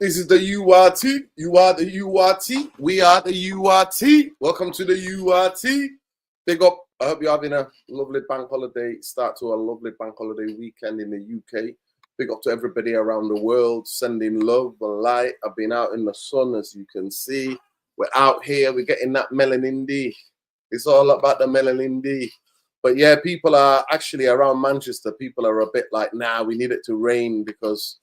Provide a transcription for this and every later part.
This is the URT. You are the URT. We are the URT. Welcome to the URT. Big up. I hope you're having a lovely bank holiday start to a lovely bank holiday weekend in the UK. Big up to everybody around the world, sending love and light. I've been out in the sun, as you can see. We're out here. We're getting that melanin D. It's all about the melanin D. But yeah, people are actually around Manchester. People are a bit like, nah, we need it to rain because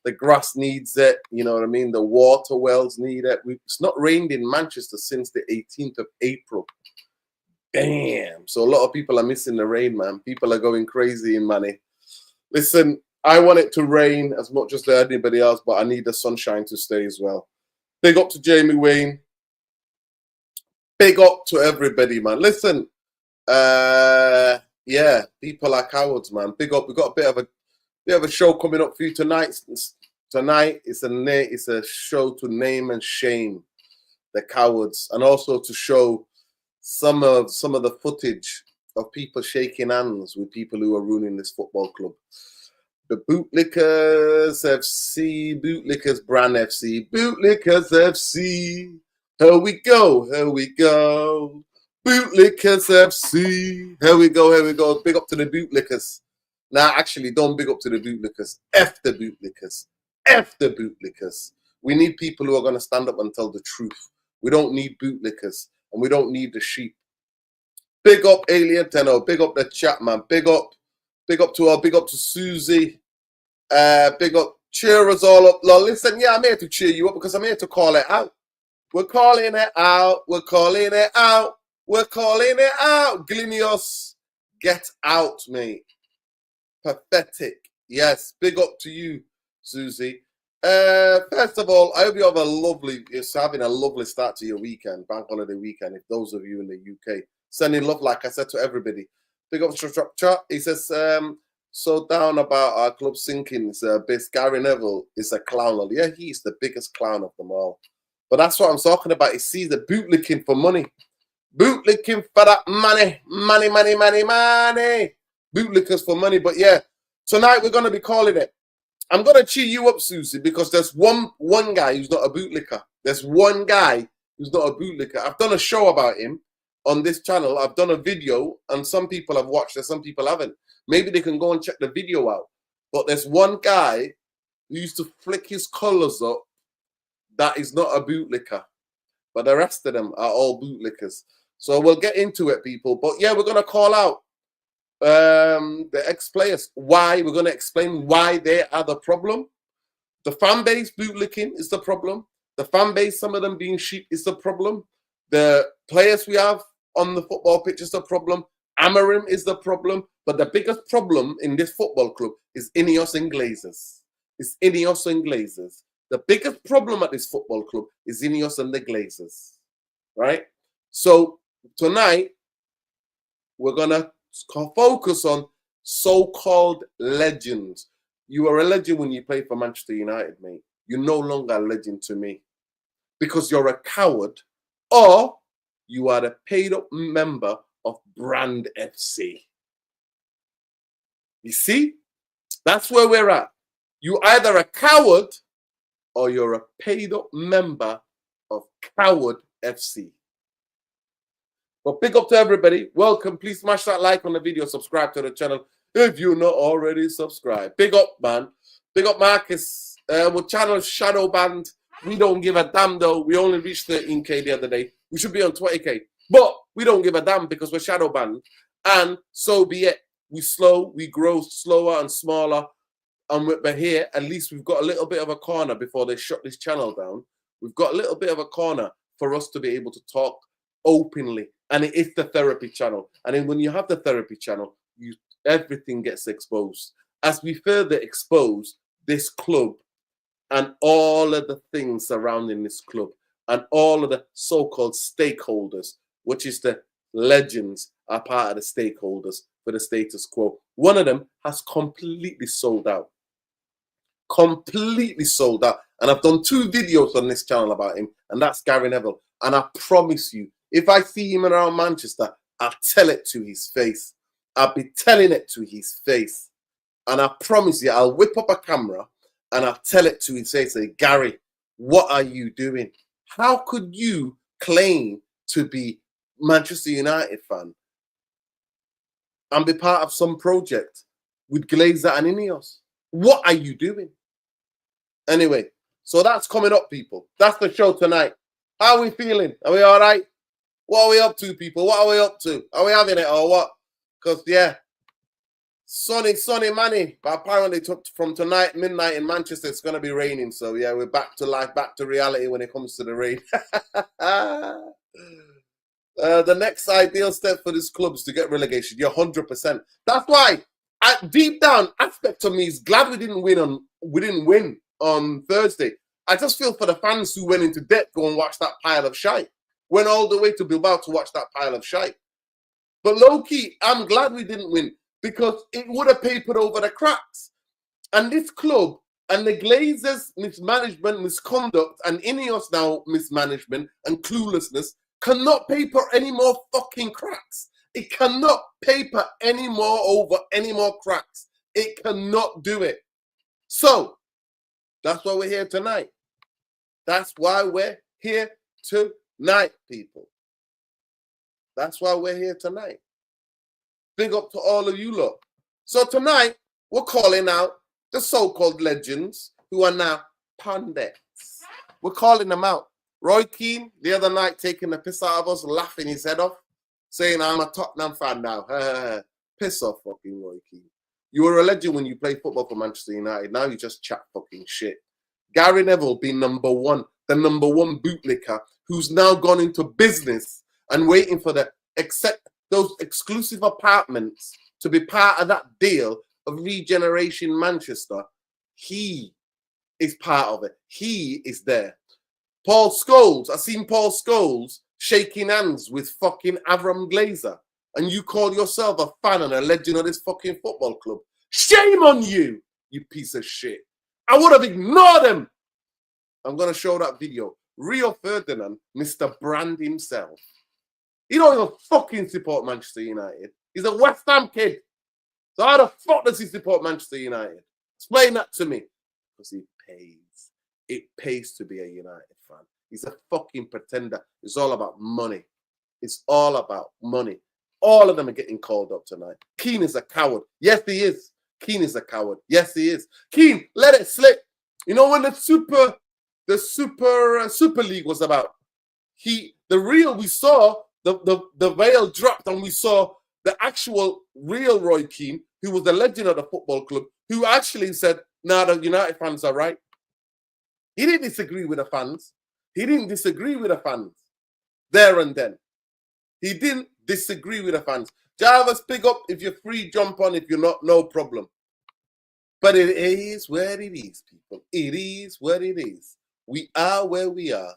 the grass needs it. You know what I mean? The water wells need it. It's not rained in Manchester since the 18th of April. Damn. So a lot of people are missing the rain, man. People are going crazy in money. Listen, I want it to rain as much as anybody else, but I need the sunshine to stay as well. Big up to Jamie Wayne. Big up to everybody, man. Listen, yeah, people are cowards, man. Big up. We've got a bit of a show coming up for you tonight. Tonight it's a show to name and shame the cowards, and also to show some of the footage of people shaking hands with people who are ruining this football club. The Bootlickers FC, Bootlickers Brand FC, Bootlickers FC. Here we go, here we go. Bootlickers FC. Here we go, here we go. Big up to the Bootlickers. Now, actually, don't big up to the Bootlickers. F the Bootlickers. F the Bootlickers. We need people who are going to stand up and tell the truth. We don't need bootlickers, and we don't need the sheep. Big up Alien Tenno. Big up the chat, man. Big up to Susie. Big up. Cheer us all up. Listen, yeah, I'm here to cheer you up because I'm here to call it out. We're calling it out. We're calling it out. We're calling it out. Glinios, get out, mate. Pathetic. Yes, big up to you, Susie. First of all, I hope you have having a lovely start to your weekend, bank holiday weekend, if those of you in the UK. Sending love, like I said, to everybody. Big up to he says, so down about our club sinking. It's Gary Neville is a clown. Yeah, he's the biggest clown of them all. But that's what I'm talking about. He sees the bootlicking for money. Bootlicking for that money. Money, money, money, money. Bootlickers for money. But yeah, tonight we're going to be calling it. I'm going to cheer you up, Susie, because there's one guy who's not a bootlicker. There's one guy who's not a bootlicker. I've done a show about him on this channel. I've done a video, and some people have watched it, some people haven't. Maybe they can go and check the video out. But there's one guy who used to flick his colours up that is not a bootlicker. But the rest of them are all bootlickers. So we'll get into it, people. But yeah, we're going to call out the ex-players. Why? We're going to explain why they are the problem. The fan base bootlicking is the problem. The fan base, some of them being sheep, is the problem. The players we have on the football pitch is the problem. Amarim is the problem. But the biggest problem in this football club is Ineos and Glazers. It's Ineos and Glazers. The biggest problem at this football club is Ineos and the Glazers. Right? So tonight, we're going to focus on so-called legends. You are a legend when you play for Manchester United, mate. You're no longer a legend to me because you're a coward, or you are a paid-up member of Brand FC. You see? That's where we're at. You're either a coward or you're a paid-up member of Coward FC. But big up to everybody. Welcome. Please smash that like on the video. Subscribe to the channel if you're not already subscribed. Big up, man. Big up, Marcus. Our channel shadow banned. We don't give a damn, though. We only reached 13K the other day. We should be on 20K. But we don't give a damn because we're shadow banned. And so be it. We grow slower and smaller. And we're here. At least we've got a little bit of a corner before they shut this channel down. We've got a little bit of a corner for us to be able to talk openly. And it is the therapy channel. And then when you have the therapy channel, everything gets exposed. As we further expose this club and all of the things surrounding this club and all of the so-called stakeholders, which is the legends are part of the stakeholders for the status quo. One of them has completely sold out. Completely sold out. And I've done 2 videos on this channel about him, and that's Gary Neville. And I promise you, if I see him around Manchester, I'll tell it to his face. I'll be telling it to his face. And I promise you, I'll whip up a camera and I'll tell it to his face. Say, Gary, What are you doing? How could you claim to be Manchester United fan and be part of some project with Glazer and Ineos? What are you doing? Anyway, so that's coming up, people. That's the show tonight. How are we feeling? Are we all right? What are we up to, people? What are we up to? Are we having it or what? Because, yeah, sunny, manny. But apparently from tonight, midnight in Manchester, it's going to be raining. So, yeah, we're back to life, back to reality when it comes to the rain. The next ideal step for this club is to get relegation. You're 100%. That's why, deep down, aspect of me is glad we didn't win on Thursday. I just feel for the fans who went into debt, go and watch that pile of shite. Went all the way to Bilbao to watch that pile of shite. But low-key, I'm glad we didn't win because it would have papered over the cracks. And this club and the Glazers' mismanagement, misconduct, and Ineos now mismanagement and cluelessness cannot paper any more fucking cracks. It cannot paper any more over any more cracks. It cannot do it. So, that's why we're here tonight. That's why we're here tonight, people. That's why we're here tonight. Big up to all of you lot. So tonight, we're calling out the so-called legends who are now pundits. We're calling them out. Roy Keane, the other night, taking the piss out of us, laughing his head off, saying, I'm a Tottenham fan now. Piss off, fucking Roy Keane. You were a legend when you played football for Manchester United. Now you just chat fucking shit. Gary Neville being the number one bootlicker, who's now gone into business and waiting for those exclusive apartments to be part of that deal of Regeneration Manchester. He is part of it. He is there. Paul Scholes, I've seen Paul Scholes shaking hands with fucking Avram Glazer, and you call yourself a fan and a legend of this fucking football club. Shame on you, you piece of shit. I would have ignored him. I'm going to show that video. Rio Ferdinand, Mr. Brand himself. He don't even fucking support Manchester United. He's a West Ham kid. So how the fuck does he support Manchester United? Explain that to me. Because he pays. It pays to be a United fan. He's a fucking pretender. It's all about money. It's all about money. All of them are getting called up tonight. Keane is a coward. Yes, he is. Keane is a coward. Yes, he is. Keane, let it slip. You know when the Super League was about, we saw the veil dropped and we saw the actual real Roy Keane, who was the legend of the football club, who actually said, nah, the United fans are right. He didn't disagree with the fans. He didn't disagree with the fans there and then. He didn't disagree with the fans. Jarvis, pick up. If you're free, jump on. If you're not, no problem. But it is where it is, people. It is what it is. We are where we are.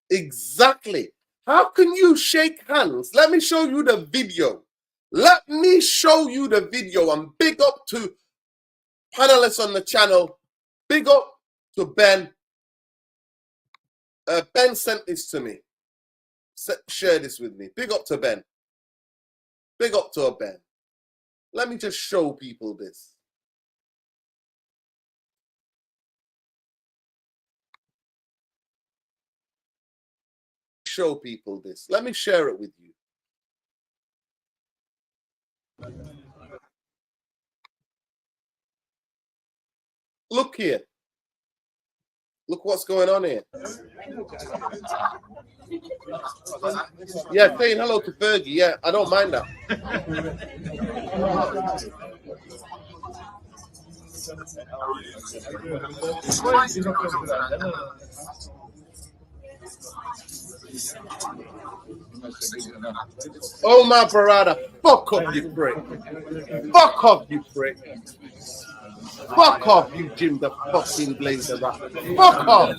Exactly. How can you shake hands? Let me show you the video. Let me show you the video. And big up to panelists on the channel. Big up to Ben. Ben sent this to me. Share this with me. Big up to Ben. Big up to Ben. Let me just show people this. Show people this. Let me share it with you. Look here. Look what's going on here. Yeah, saying hello to Fergie. Yeah, I don't mind that. Oh, my Parada. Fuck off, you prick. Fuck off, you prick. Fuck off, you Jim the fucking Blazer rat. Fuck off.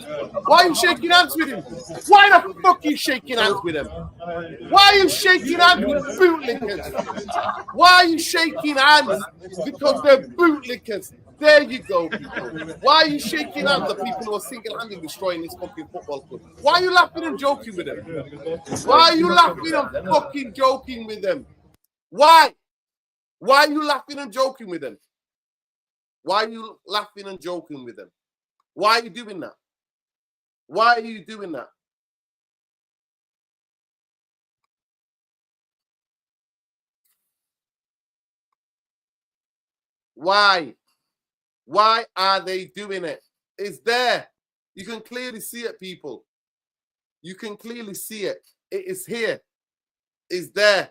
Why are you shaking hands with him? Why the fuck are you shaking hands with him? Why are you shaking hands with bootlickers? Why are you shaking hands? Because they're bootlickers. There you go, people. Why are you shaking hands with people who are single-handedly destroying this fucking football club? Why are you laughing and joking with them? Why are you laughing and fucking joking with them? Why? Why are you laughing and joking with them? Why are you laughing and joking with them? Why are you doing that? Why are you doing that? Why? Why are they doing it? It's there. You can clearly see it, people. You can clearly see it. It is here. It's there.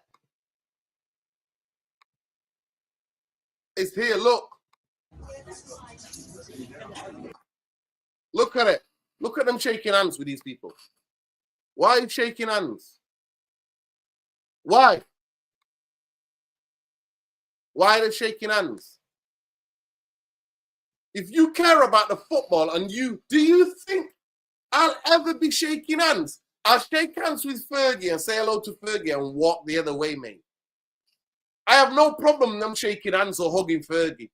It's here. Look. Look at it. Look at them shaking hands with these people. Why are you shaking hands? Why? Why are they shaking hands? If you care about the football and do you think I'll ever be shaking hands? I'll shake hands with Fergie and say hello to Fergie and walk the other way, mate. I have no problem them shaking hands or hugging Fergie.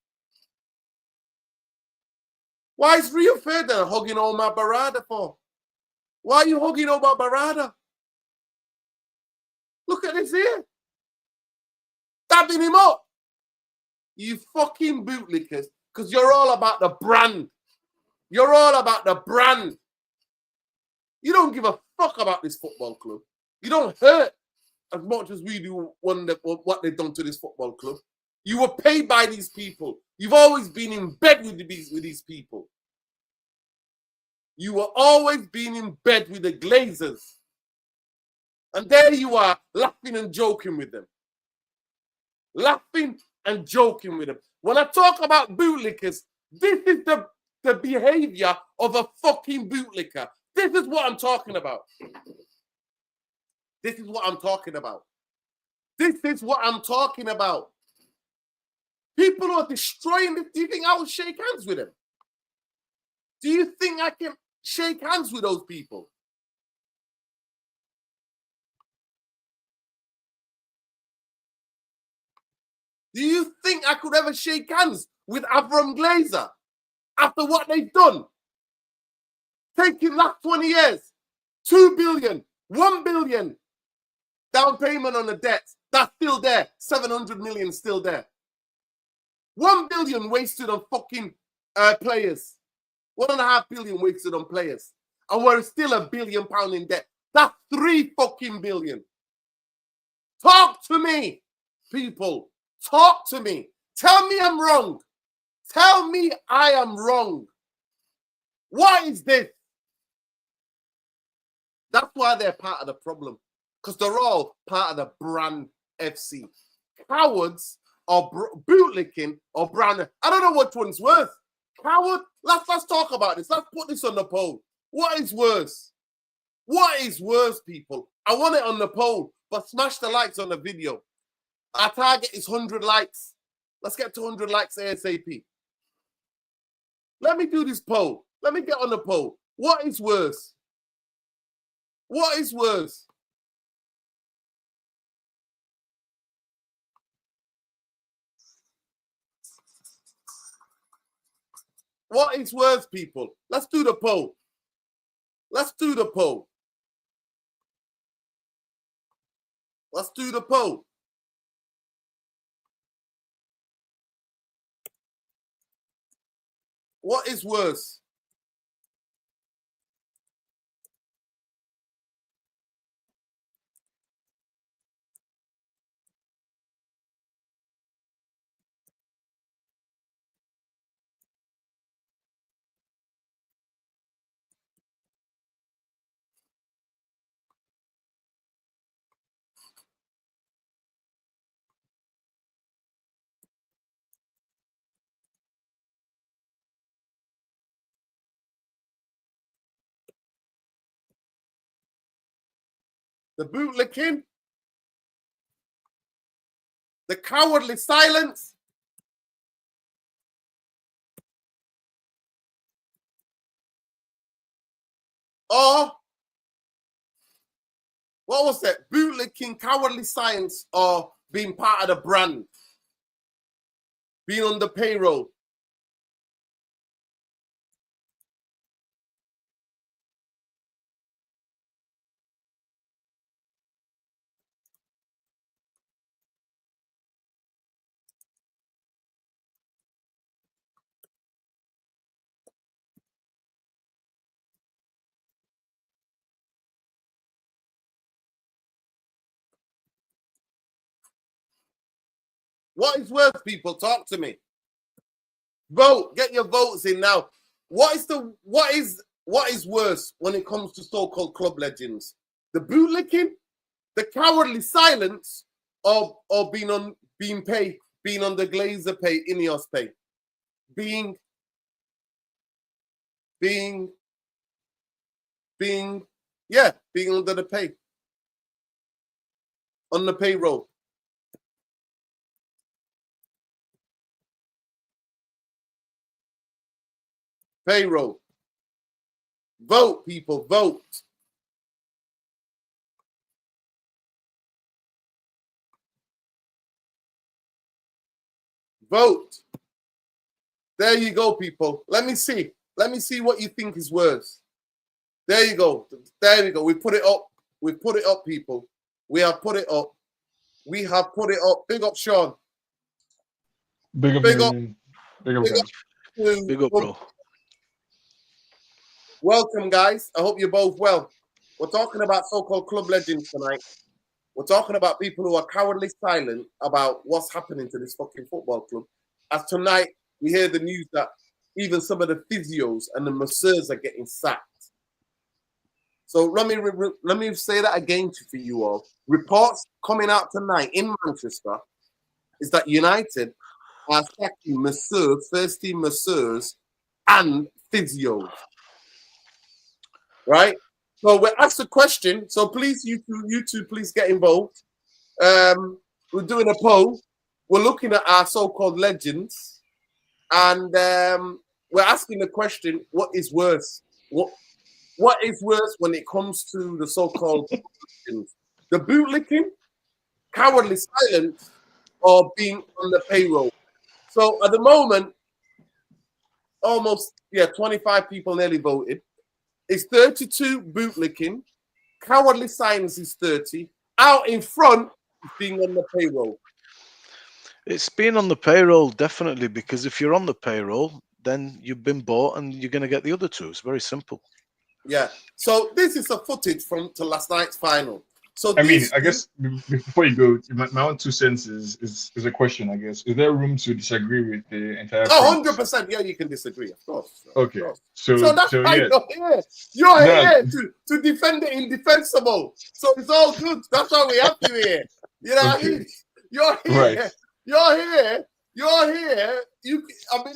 Why is Rio Ferdinand hugging Omar Barada for? Why are you hugging Omar Barada? Look at this here. Dabbing him up. You fucking bootlickers. Because you're all about the brand. You're all about the brand. You don't give a fuck about this football club. You don't hurt as much as we do what they've done to this football club. You were paid by these people. You've always been in bed with these people. You were always been in bed with the Glazers. And there you are, laughing and joking with them. Laughing and joking with them. When I talk about bootlickers, this is the behavior of a fucking bootlicker. This is what I'm talking about. This is what I'm talking about. This is what I'm talking about. People are destroying this. Do you think I will shake hands with them? Do you think I can shake hands with those people? Do you think I could ever shake hands with Avram Glazer after what they've done? Taking last 20 years, 2 billion, 1 billion down payment on the debts. That's still there. 700 million still there. 1 billion wasted on fucking players. 1.5 billion wasted on players. And we're still £1 billion in debt. That's 3 fucking billion. Talk to me, people. Talk to me. Tell me I'm wrong. Tell me I am wrong. What is this? That's why they're part of the problem. Because they're all part of the brand FC. Cowards or bootlicking or brand. I don't know which one's worse. Coward? Let's talk about this. Let's put this on the poll. What is worse? What is worse, people? I want it on the poll, but smash the likes on the video. Our target is 100 likes. Let's get to 100 likes ASAP. Let me do this poll. Let me get on the poll. What is worse? What is worse? What is worse, people? Let's do the poll. Let's do the poll. Let's do the poll. What is worse? The bootlicking? The cowardly silence? Or what was that? Bootlicking, cowardly silence, or being part of the brand? Being on the payroll? What is worse, people? Talk to me. Vote. Get your votes in now. What is worse when it comes to so-called club legends? The bootlicking, the cowardly silence, or being on the Glazer pay, Ineos pay, being under the pay, on the payroll. Payroll. Vote, people, vote. Vote. There you go, people. Let me see. Let me see what you think is worse. There you go. There we go. We put it up. We put it up, people. We have put it up. We have put it up. Big up, Sean. Big up. Big up. Big up, Big up, Big up, bro. Welcome, guys. I hope you're both well. We're talking about so-called club legends tonight. We're talking about people who are cowardly silent about what's happening to this fucking football club. As tonight, we hear the news that even some of the physios and the masseurs are getting sacked. So let me say that again for you all. Reports coming out tonight in Manchester is that United are sacking masseurs, first-team masseurs, and physios. Right? So we're asked a question. So please, you two, please get involved. We're doing a poll. We're looking at our so-called legends, and we're asking the question: what is worse? What is worse when it comes to the so-called legends? The bootlicking, cowardly silence, or being on the payroll? So at the moment, almost 25 people nearly voted. It's 32 bootlicking. Cowardly silence is 30. Out in front is being on the payroll. It's being on the payroll, definitely, because if you're on the payroll, then you've been bought and you're going to get the other two. It's very simple. Yeah. So this is a footage from last night's final. So I mean, I guess before you go, my own 2 cents is a question, I guess. Is there room to disagree with the entire premise? 100%. Yeah, you can disagree, of course. Okay. Of course. So that's why yeah. You're here to defend the indefensible. So it's all good. That's why we have you here. You know what I mean? You're here. Right. You're here. You're here.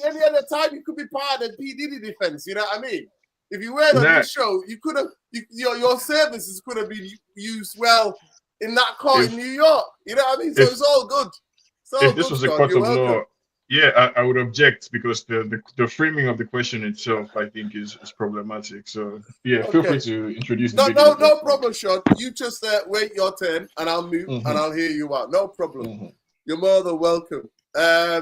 Any other time you could be part of the P. Diddy defense. You know what I mean? If you weren't on this show, you could have your services could have been used well in that court in New York. You know what I mean? So it's all good. If this was a court of law, I would object because the framing of the question itself, I think, is problematic. So feel free to introduce. No problem, Sean. You just wait your turn, and I'll mute and I'll hear you out. No problem. You're more than welcome. As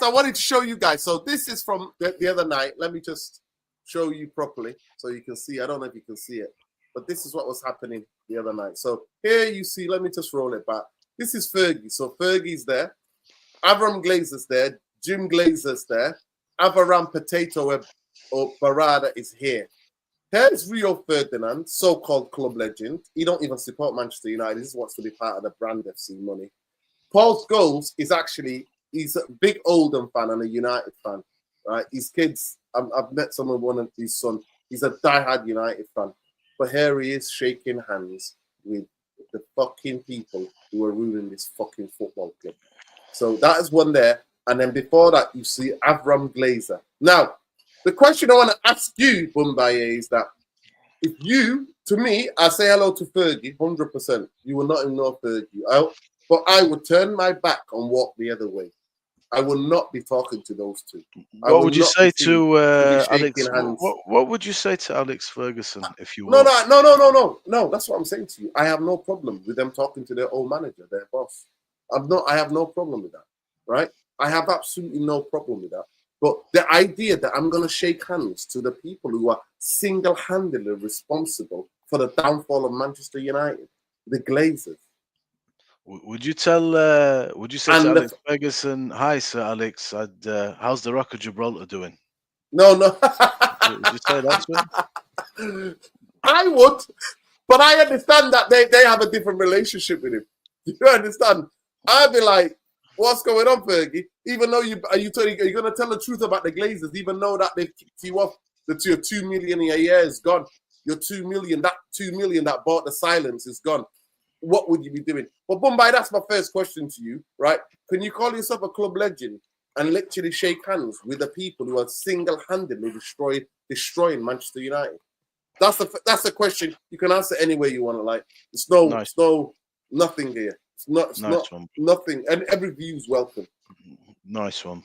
I wanted to show you guys, so this is from the other night. Let me just show you properly so you can see. I don't know if you can see it, but this is what was happening the other night. So here you see, let me just roll it back. This is Fergie. So Fergie's there. Avram Glazer's there. Jim Glazer's there. Avaram Potato or Barada is here. Here's Rio Ferdinand, so-called club legend. He don't even support Manchester United. He just wants to be part of the brand FC money. Paul Scholes is he's a big Oldham fan and a United fan. Right? His kids, I've met one of his sons. He's a diehard United fan. But here he is shaking hands with the fucking people who are ruling this fucking football club. So that is one there. And then before that, you see Avram Glazer. Now, the question I want to ask you, Bumbaye, is that if you, to me, I say hello to Fergie, 100%. You will not ignore Fergie. But I would turn my back and walk the other way. I will not be talking to those two. What would you say to Alex? What would you say to Alex Ferguson if you No. That's what I'm saying to you. I have no problem with them talking to their old manager, their boss. I have no problem with that, right? I have absolutely no problem with that. But the idea that I'm going to shake hands to the people who are single-handedly responsible for the downfall of Manchester United, the Glazers. Would you say to Alex Ferguson, "Hi, Sir Alex, how's the Rock of Gibraltar doing"? No. Would you say that to him? I would, but I understand that they have a different relationship with him. You understand? I'd be like, what's going on, Fergie? Even though are you going to tell the truth about the Glazers, even though that they've kicked you off, that your 2 million a year is gone. Your 2 million, that 2 million that bought the silence is gone. What would you be doing? But Bombay, that's my first question to you, right? Can you call yourself a club legend and literally shake hands with the people who are single-handedly destroying Manchester United? That's the question. You can answer any way you want to. Like, it's no nothing here. It's not nothing, and every view is welcome. Nice one.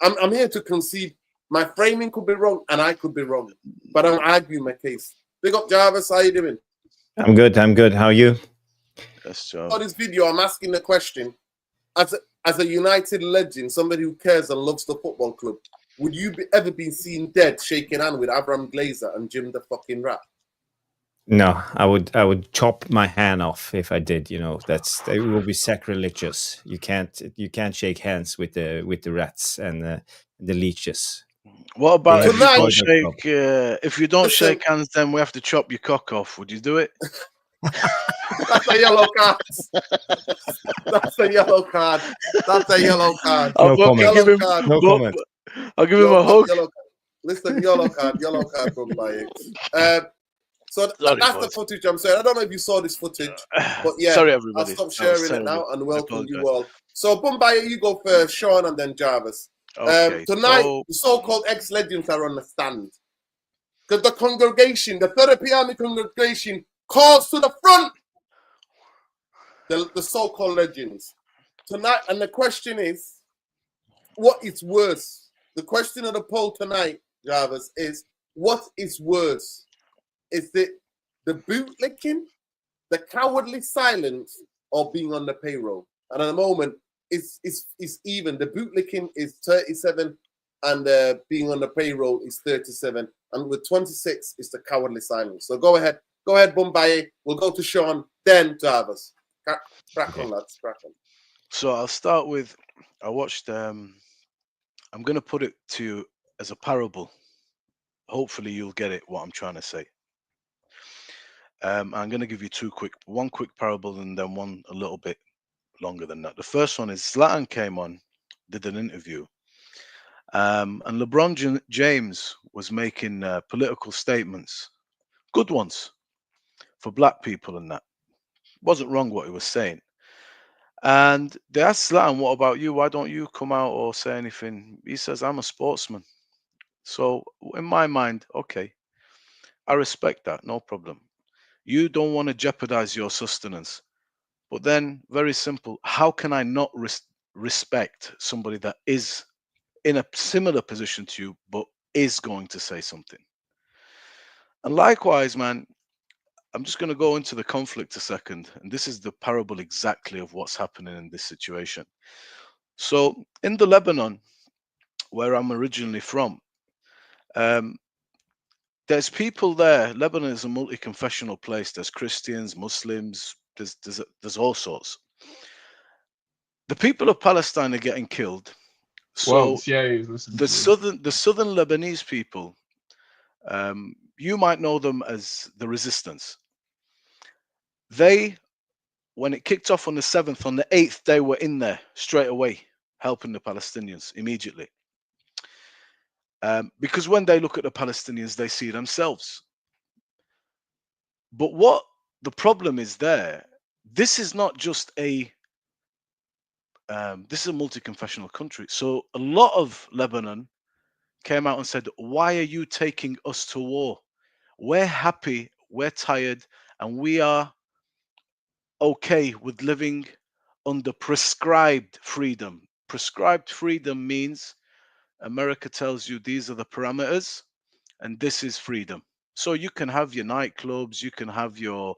I'm here to concede. My framing could be wrong, and I could be wrong, but I'm arguing my case. Big up, Jarvis. How you doing? I'm good. How are you? Yes, For this video, I'm asking the question: as a United legend, somebody who cares and loves the football club, would you ever be seen dead shaking hand with Abraham Glazer and Jim the fucking Rat? No, I would chop my hand off if I did. You know, it will be sacrilegious. You can't shake hands with the rats and the leeches. What about Yeah, if you don't shake? If you don't shake hands, then we have to chop your cock off. Would you do it? That's a yellow card. That's a yellow card. That's a yellow card. No comment. No comment. I'll give him a hug. Listen, yellow card from my So that's the footage I'm saying. I don't know if you saw this footage, but yeah, sorry everybody. I'll stop sharing it now and welcome you all. So Bombay, you go first, Sean, and then Jarvis. Okay, tonight, the so-called ex-legends are on the stand. Because the congregation, the Therapy Army congregation, calls to the front the so-called legends. Tonight, and the question is, what is worse? The question of the poll tonight, Jarvis, is what is worse? Is it the bootlicking, the cowardly silence, or being on the payroll? And at the moment, it's even. The bootlicking is 37, and being on the payroll is 37. And with 26, it's the cowardly silence. So go ahead, Bombay. We'll go to Sean, then Jarvis. Crack on, lads. Crack on. So I'll start with, I watched, I'm going to put it to you as a parable. Hopefully you'll get it, what I'm trying to say. I'm going to give you one quick parable and then one a little bit longer than that. The first one is Zlatan came on, did an interview, and LeBron James was making political statements, good ones, for black people and that. Wasn't wrong what he was saying. And they asked Zlatan, what about you? Why don't you come out or say anything? He says, I'm a sportsman. So in my mind, okay, I respect that, no problem. You don't want to jeopardize your sustenance. But then, very simple, how can I not respect somebody that is in a similar position to you, but is going to say something? And likewise, man, I'm just going to go into the conflict a second. And this is the parable exactly of what's happening in this situation. So in the Lebanon, where I'm originally from, there's people there. Lebanon is a multi-confessional place. There's Christians, Muslims, there's all sorts. The people of Palestine are getting killed. So the southern Lebanese people, you might know them as the resistance. They, when it kicked off on the 7th, on the 8th, they were in there straight away, helping the Palestinians immediately. Because when they look at the Palestinians, they see themselves. But what the problem is there, this is not just this is a multi-confessional country. So a lot of Lebanon came out and said, why are you taking us to war? We're happy, we're tired, and we are okay with living under prescribed freedom. Prescribed freedom means America tells you these are the parameters and this is freedom. So you can have your nightclubs, you can have your,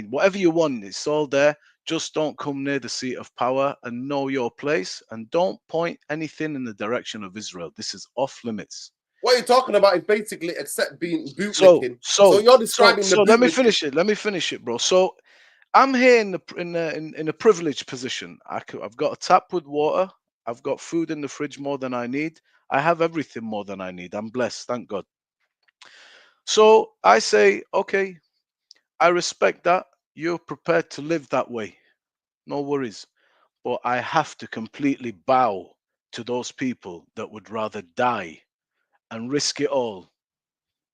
whatever you want, it's all there. Just don't come near the seat of power and know your place, and don't point anything in the direction of Israel. This is off limits. What you're talking about is basically except being bootlicking. So you're describing the bootlicking. Let me finish it, bro. So I'm here in a privileged position. I've got a tap with water. I've got food in the fridge more than I need. I have everything more than I need. I'm blessed, thank God. So I say, okay, I respect that. You're prepared to live that way. no worries. But I have to completely bow to those people that would rather die and risk it all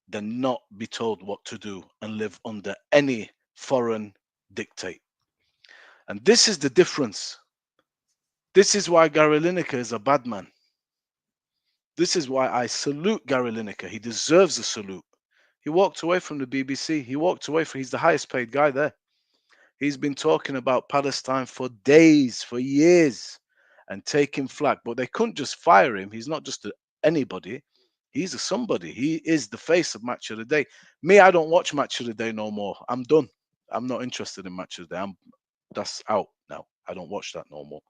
than not be told what to do and live under any foreign dictate. And this is the difference. This is why Gary Lineker is a bad man. This is why I salute Gary Lineker. He deserves a salute. He walked away from the BBC. He walked away from, he's the highest paid guy there. He's been talking about Palestine for days, for years, and taking flack. But they couldn't just fire him. He's not just anybody. He's a somebody. He is the face of Match of the Day. Me, I don't watch Match of the Day no more. I'm done. I'm not interested in Match of the Day. That's out now. I don't watch that no more.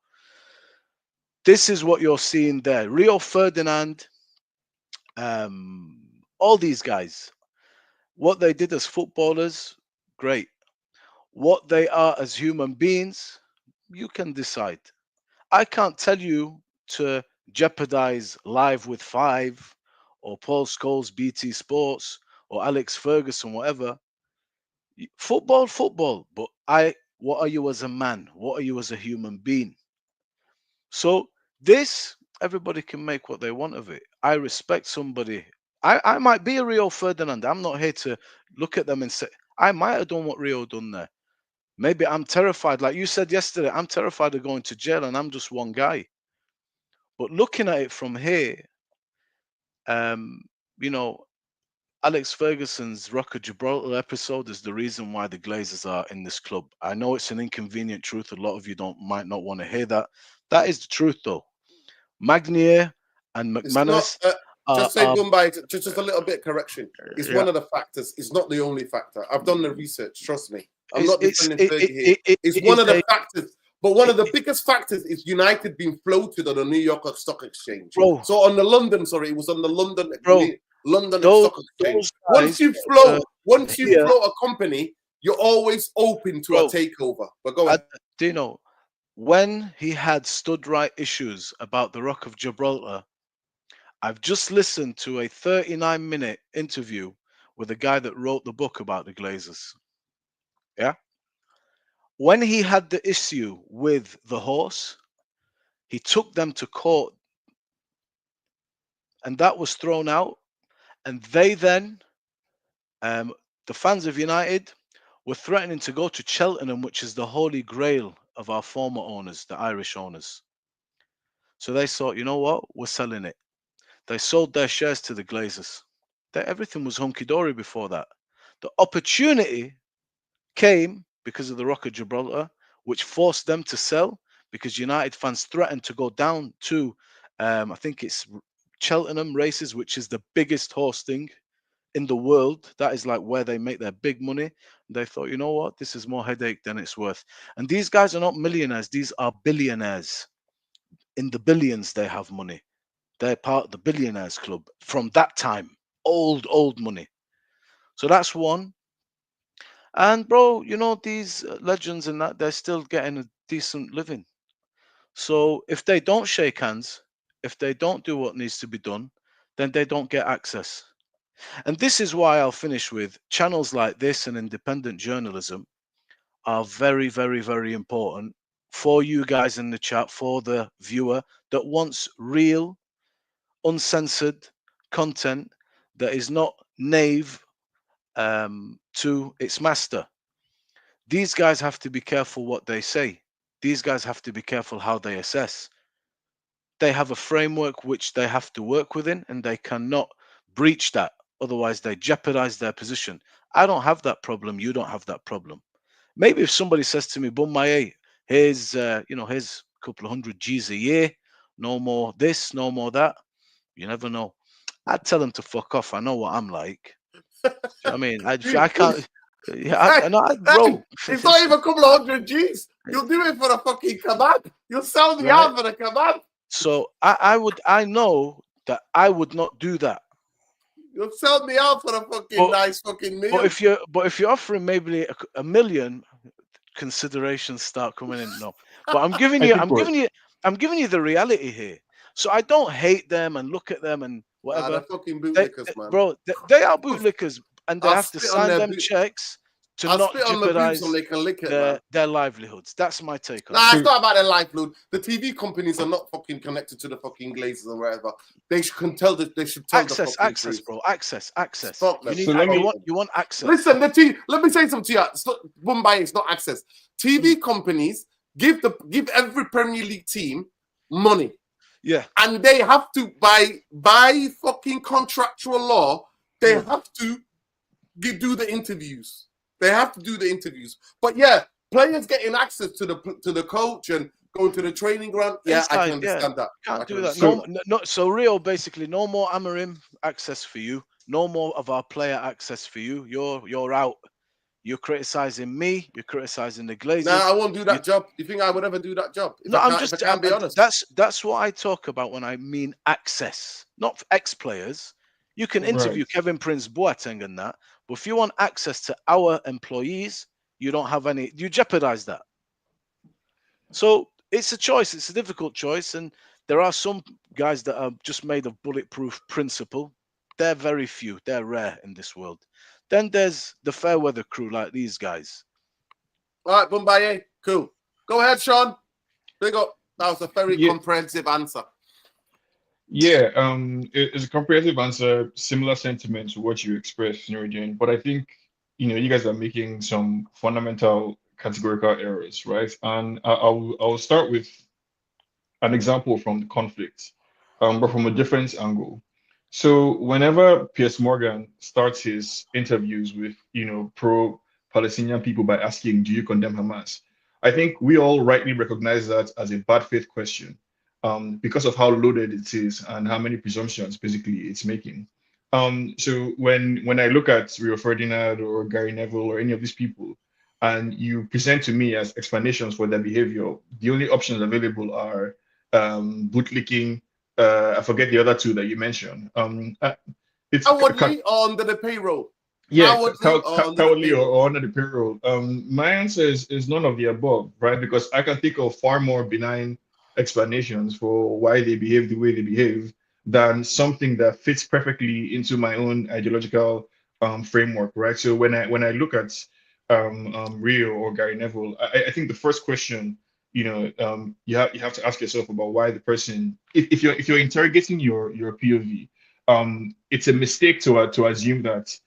This is what you're seeing there. Rio Ferdinand, all these guys, what they did as footballers, great. What they are as human beings, you can decide. I can't tell you to jeopardize Live with Five or Paul Scholes, BT Sports, or Alex Ferguson, whatever. Football. But what are you as a man? What are you as a human being? So this, everybody can make what they want of it. I respect somebody. I might be a Rio Ferdinand. I'm not here to look at them and say, I might have done what Rio done there. Maybe I'm terrified. Like you said yesterday, I'm terrified of going to jail and I'm just one guy. But looking at it from here, you know, Alex Ferguson's Rock of Gibraltar episode is the reason why the Glazers are in this club. I know it's an inconvenient truth. A lot of you might not want to hear that. That is the truth, though. Magnier and McManus. Just say Boombai, just a little bit of correction. It's one of the factors. It's not the only factor. I've done the research. Trust me. I'm not defending Fergie here. It's one of the factors. But one of the biggest factors is United being floated on the New York Stock Exchange. Bro. So on the London, it was on the London Stock Exchange. Once you float a company, you're always open to a takeover. But go ahead. Do you know, when he had stud right issues about the Rock of Gibraltar, I've just listened to a 39-minute interview with the guy that wrote the book about the Glazers. Yeah. When he had the issue with the horse, he took them to court and that was thrown out. And they then, the fans of United, were threatening to go to Cheltenham, which is the holy grail of our former owners, the Irish owners. So they thought, you know what, we're selling it. They sold their shares to the Glazers. Everything was hunky-dory before that. The opportunity came because of the Rock of Gibraltar, which forced them to sell because United fans threatened to go down to, I think it's Cheltenham races, which is the biggest horse thing in the world. That is like where they make their big money. They thought, you know what, this is more headache than it's worth. And these guys are not millionaires. These are billionaires. In the billions, they have money. They're part of the billionaires club from that time. Old money. So that's one. And bro, you know, these legends and that, they're still getting a decent living. So if they don't shake hands, if they don't do what needs to be done, then they don't get access. And this is why I'll finish with channels like this and independent journalism are very, very, very important for you guys in the chat, for the viewer that wants real, uncensored content that is not knave to its master. These guys have to be careful what they say. These guys have to be careful how they assess. They have a framework which they have to work within, and they cannot breach that. Otherwise, they jeopardize their position. I don't have that problem. You don't have that problem. Maybe if somebody says to me, Bummaye, here's here's a couple of $100 G's a year, no more this, no more that. You never know. I'd tell them to fuck off. I know what I'm like. I mean, I can't. Yeah, bro. It's not even a couple of $100 G's. You'll do it for a fucking kebab. You'll sell me out for a kebab. So I know that I would not do that. You'll sell me out for a fucking nice fucking meal. But if you're offering maybe a million, considerations start coming in. No, but I'm giving you the reality here. So I don't hate them and look at them and whatever. They're fucking bootlickers, man. Bro, they are bootlickers, and they have to sign them checks to I'll not spit on the boots jeopardize and they can lick it, man. their livelihoods. That's my take on Nah, it. it's not about their livelihood. The TV companies are not fucking connected to the fucking Glazers or whatever. They should tell the Access, fucking access, truth. bro. Access. Stop them. You want access. Listen, let me say something to you. It's not Mumbai, it's not access. TV companies give every Premier League team money. Yeah. And they have to, by fucking contractual law, they have to do the interviews. They have to do the interviews. But yeah, players getting access to the coach and going to the training ground. Yeah, Inside, I can understand that. Can't do that. So Rio, basically, no more Amarim access for you. No more of our player access for you. You're out. You're criticizing me. You're criticizing the Glazers. Nah, I won't do that job. Do you think I would ever do that job? No, I can't be honest. That's what I talk about when I mean access, not ex-players. You can interview Kevin Prince Boateng and that, but if you want access to our employees, you don't have any. You jeopardize that. So it's a choice. It's a difficult choice, and there are some guys that are just made of bulletproof principle. They're very few. They're rare in this world. Then there's the fair weather crew like these guys. All right, Bumbaye, cool. Go ahead, Sean. Big up. That was a very comprehensive answer. Yeah, it's a comprehensive answer, similar sentiment to what you expressed, Nuruddin. But I think, you guys are making some fundamental categorical errors, right? And I'll start with an example from the conflict, but from a different angle. So whenever Piers Morgan starts his interviews with, pro-Palestinian people by asking, do you condemn Hamas? I think we all rightly recognize that as a bad faith question, because of how loaded it is and how many presumptions basically it's making. So when I look at Rio Ferdinand or Gary Neville or any of these people, and you present to me as explanations for their behavior, the only options available are bootlicking. I forget the other two that you mentioned. It's cowardly or under the payroll. Yeah, cowardly or under the payroll. My answer is none of the above, right? Because I can think of far more benign explanations for why they behave the way they behave than something that fits perfectly into my own ideological framework, right? So when I look at Rio or Gary Neville, I think the first question, you have to ask yourself about why the person, if you're interrogating your POV, it's a mistake to assume that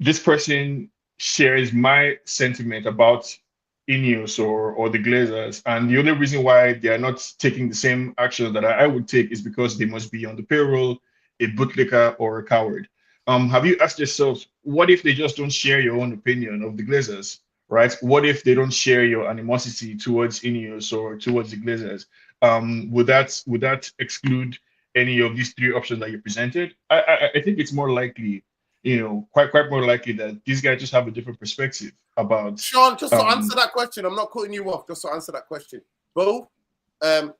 this person shares my sentiment about Ineos or the Glazers, and the only reason why they are not taking the same actions that I would take is because they must be on the payroll, a bootlicker, or a coward. Have you asked yourself, what if they just don't share your own opinion of the Glazers, right? What if they don't share your animosity towards Ineos or towards the Glazers? Would that exclude any of these three options that you presented? I think it's more likely, quite more likely that these guys just have a different perspective about. Sean, just to answer that question, I'm not cutting you off. Just to answer that question, both Paul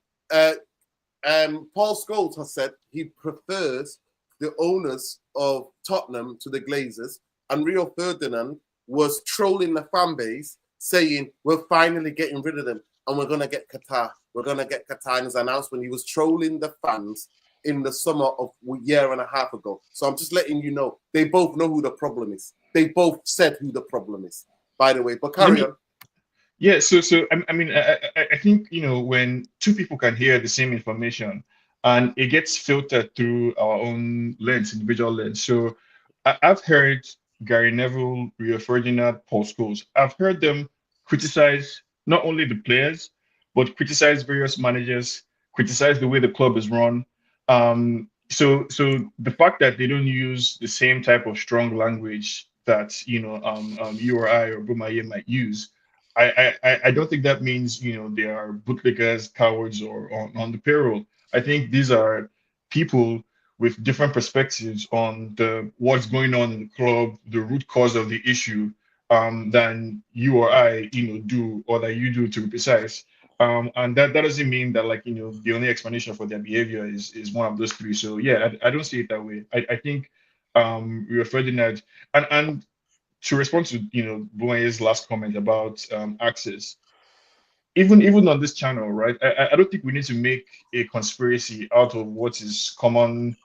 Scholes has said he prefers the owners of Tottenham to the Glazers, and Rio Ferdinand was trolling the fan base, saying we're finally getting rid of them and we're gonna get Qatar. We're gonna get Qatar. In his announcement, he was trolling the fans in the summer of a year and a half ago. So I'm just letting you know, they both know who the problem is. They both said who the problem is, by the way. But carry on. Yeah, so I think, when two people can hear the same information and it gets filtered through our own lens, individual lens. So I've heard Gary Neville, Rio Ferdinand, Paul Scholes. I've heard them criticize not only the players, but criticize various managers, criticize the way the club is run. So the fact that they don't use the same type of strong language that you or I or Bumaye might use, I don't think that means they are bootlickers, cowards, or on the payroll. I think these are people with different perspectives on what's going on in the club, the root cause of the issue, than you or I do, or that you do, to be precise. And that doesn't mean that the only explanation for their behavior is one of those three. So yeah, I don't see it that way. I think Rio Ferdinand and to respond to Bumaye's last comment about access, even on this channel, right? I don't think we need to make a conspiracy out of what is common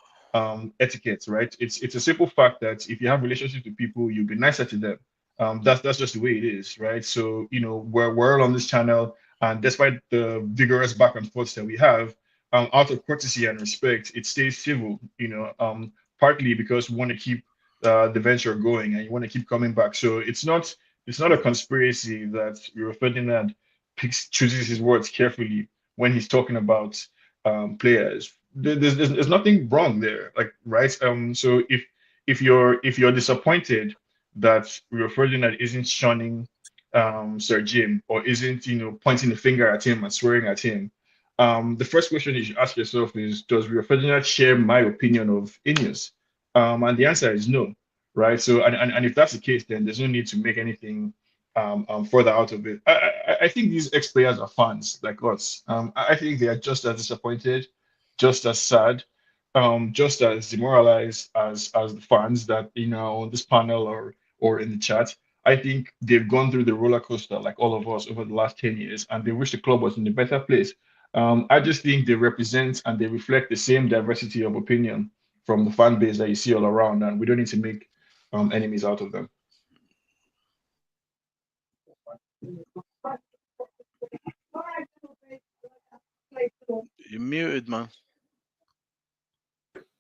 etiquette, right? It's a simple fact that if you have relationships with people, you'll be nicer to them. That's just the way it is, right? So, we're all on this channel, and despite the vigorous back and forth that we have, out of courtesy and respect, it stays civil, partly because we want to keep the venture going and you want to keep coming back. So it's not a conspiracy that Rio Ferdinand chooses his words carefully when he's talking about players. There's nothing wrong there, like, right? So if you're disappointed that Rio Ferdinand isn't shunning Sir Jim, or isn't, pointing the finger at him and swearing at him, the first question you should ask yourself is, does Rio Ferdinand share my opinion of Ineos? And the answer is no, right? So, and if that's the case, then there's no need to make anything further out of it. I think these ex-players are fans like us. I think they are just as disappointed, just as sad, just as demoralized as the fans that on this panel or in the chat. I think they've gone through the roller coaster like all of us over the last 10 years, and they wish the club was in a better place. I just think they represent and they reflect the same diversity of opinion from the fan base that you see all around, and we don't need to make enemies out of them. You're muted, man.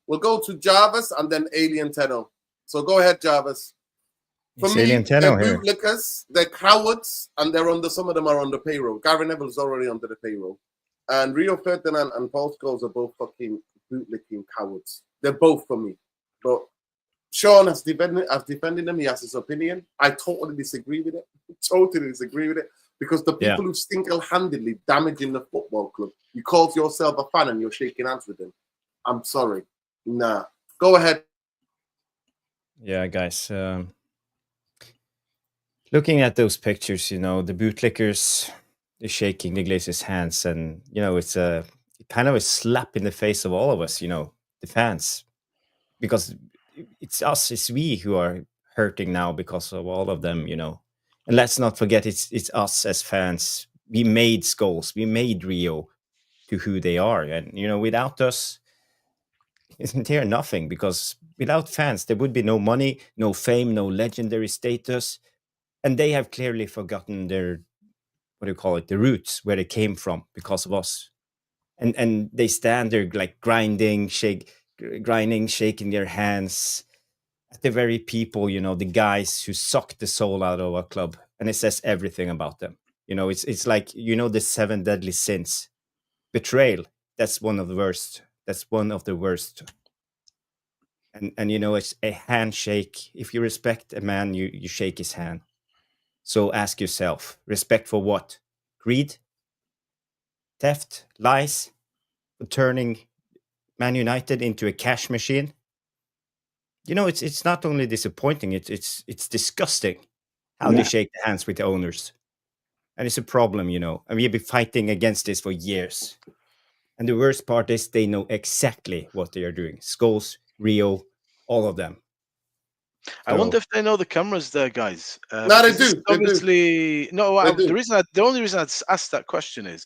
We'll go to Jarvis and then Alien Tenno. So go ahead, Jarvis. For It's me, Alien Tenno they're here. bootlickers, they're cowards, and some of them are on the payroll. Gary Neville's already under the payroll. And Rio Ferdinand and Paul Scholes are both fucking bootlicking cowards. They're both for me. But Sean has defended him. He has his opinion. I totally disagree with it. Because the people who single-handedly damaging the football club, you call yourself a fan and you're shaking hands with them. I'm sorry. Nah. Go ahead. Yeah, guys. Looking at those pictures, the bootlickers is shaking the Glazers' hands, and it's a kind of a slap in the face of all of us, the fans, because it's us, it's we who are hurting now because of all of them, And let's not forget, it's us as fans. We made Scholes, we made Rio to who they are, and without us, isn't there nothing? Because without fans, there would be no money, no fame, no legendary status. And they have clearly forgotten their, the roots, where they came from because of us. And they stand there like grinding, shaking their hands at the very people, the guys who suck the soul out of our club. And it says everything about them. It's like, the 7 deadly sins. Betrayal, that's one of the worst. That's one of the worst. And it's a handshake. If you respect a man, you shake his hand. So ask yourself, respect for what? Greed? Theft? Lies? Turning Man United into a cash machine? It's not only disappointing, it's disgusting how they shake the hands with the owners. And it's a problem, and we've been fighting against this for years. And the worst part is they know exactly what they are doing. Scholes, Rio, all of them. I wonder if they know the cameras there, guys. No, they do. Obviously, no. They do. The only reason I'd asked that question is,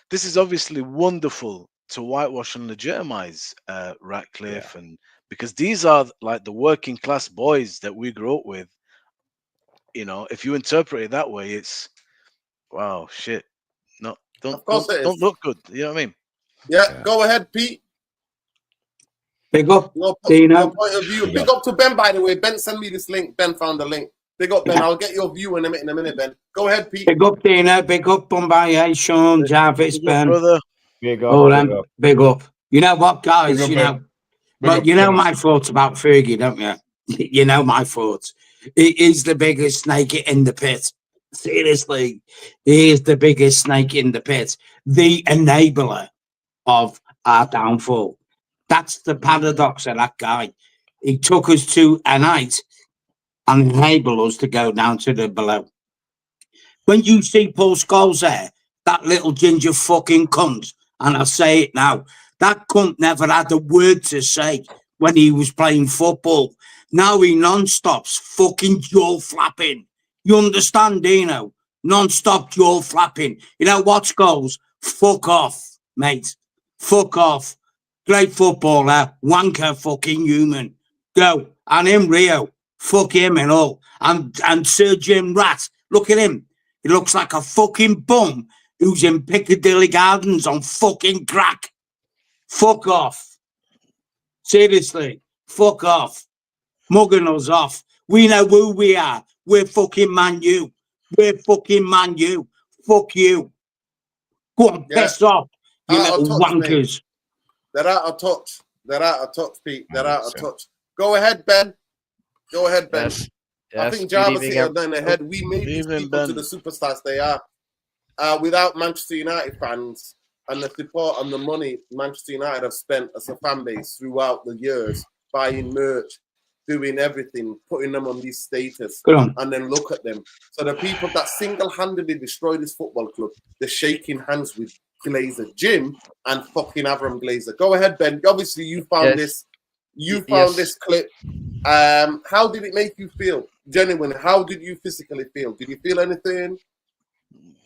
this is obviously wonderful to whitewash and legitimize Ratcliffe, and because these are like the working class boys that we grew up with. If you interpret it that way, it's wow, shit. No, don't look good. You know what I mean? Yeah. Go ahead, Pete. Big up, Your point of view. Big up to Ben, by the way. Ben sent me this link. Ben found the link. Big up, Ben. I'll get your view in a minute, Ben. Go ahead, Pete. Big up, Dina. Big up, Bombay. Hey, Sean, Jarvis, Ben. Brother. Big up. Big up. You know what, guys? My thoughts about Fergie, don't you? You know my thoughts. He is the biggest snake in the pit. Seriously, he is the biggest snake in the pit. The enabler of our downfall. That's the paradox of that guy. He took us to a night and enabled us to go down to the below. When you see Paul Scholes there, that little ginger fucking cunt, and I say it now, that cunt never had a word to say when he was playing football. Now he non-stops fucking jaw flapping. You understand, Dino? Non-stop jaw flapping. You know what, Scholes? Fuck off, mate. Fuck off. Great footballer, wanker fucking human. Go. And him, Rio. Fuck him and all. And Sir Jim Rat, look at him. He looks like a fucking bum who's in Piccadilly Gardens on fucking crack. Fuck off. Seriously, fuck off. Mugging us off. We know who we are. We're fucking Man U. We're fucking Man U. Fuck you. Go on, piss off, you little wankers. Mate. They're out of touch. They're out of touch, Pete. They're out of touch. Go ahead, Ben. Go ahead, Ben. Yes. I think Jarvis hit it on the head. We made these people to the superstars they are. Without Manchester United fans and the support and the money Manchester United have spent as a fan base throughout the years, buying merch, doing everything, putting them on these status, and then look at them. So the people that single-handedly destroy this football club, they're shaking hands with Glazer Jim and fucking Avram Glazer. Go ahead, Ben. Obviously, you found this. You found this clip. How did it make you feel? Genuinely, how did you physically feel? Did you feel anything?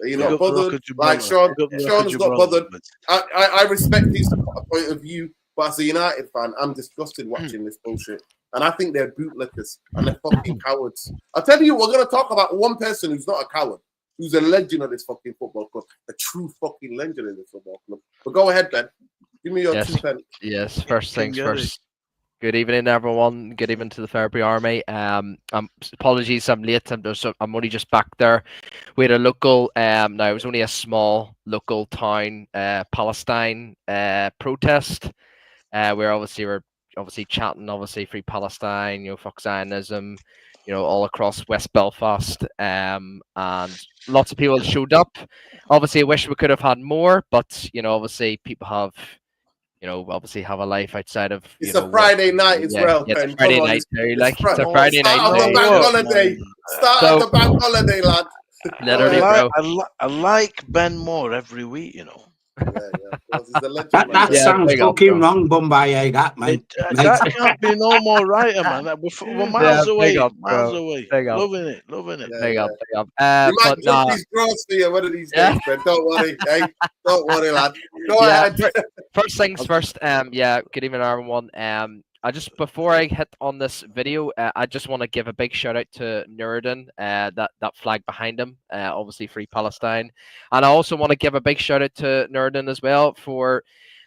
Are you not bothered? Like Sean's not bothered. I respect his point of view, but as a United fan, I'm disgusted watching this bullshit. And I think they're bootlickers and they're fucking cowards. I'll tell you, we're going to talk about one person who's not a coward, who's a legend of this fucking football club, a true fucking legend of this football club. But go ahead, Ben. Give me your 2 cents. Yes, first things first. Good evening, everyone. Good evening to the Fairbury Army. Apologies, I'm late. I'm only just back there. We had a local, now it was only a small local town Palestine protest. We're obviously chatting, Free Palestine, fuck Zionism, all across West Belfast. And lots of people showed up. Obviously, I wish we could have had more, but obviously people have. Have a life outside of. It's a Friday night as well. It's a Friday night too. It's a Friday night. Start of the bank holiday. Start of the bank holiday, lad. Literally, I like Ben Moore every week. That sounds fucking wrong, Bombay. That mate. That can't be no more right, man. We're miles away. Miles away. Loving it. Big up. You might drop these draws for you one of these days, Ben. Don't worry. Hey, don't worry, lad. Go ahead. First things first. Good evening, everyone. Before I hit on this video, I just want to give a big shout out to Nuruddin, that flag behind him, obviously Free Palestine. And I also want to give a big shout out to Nuruddin as well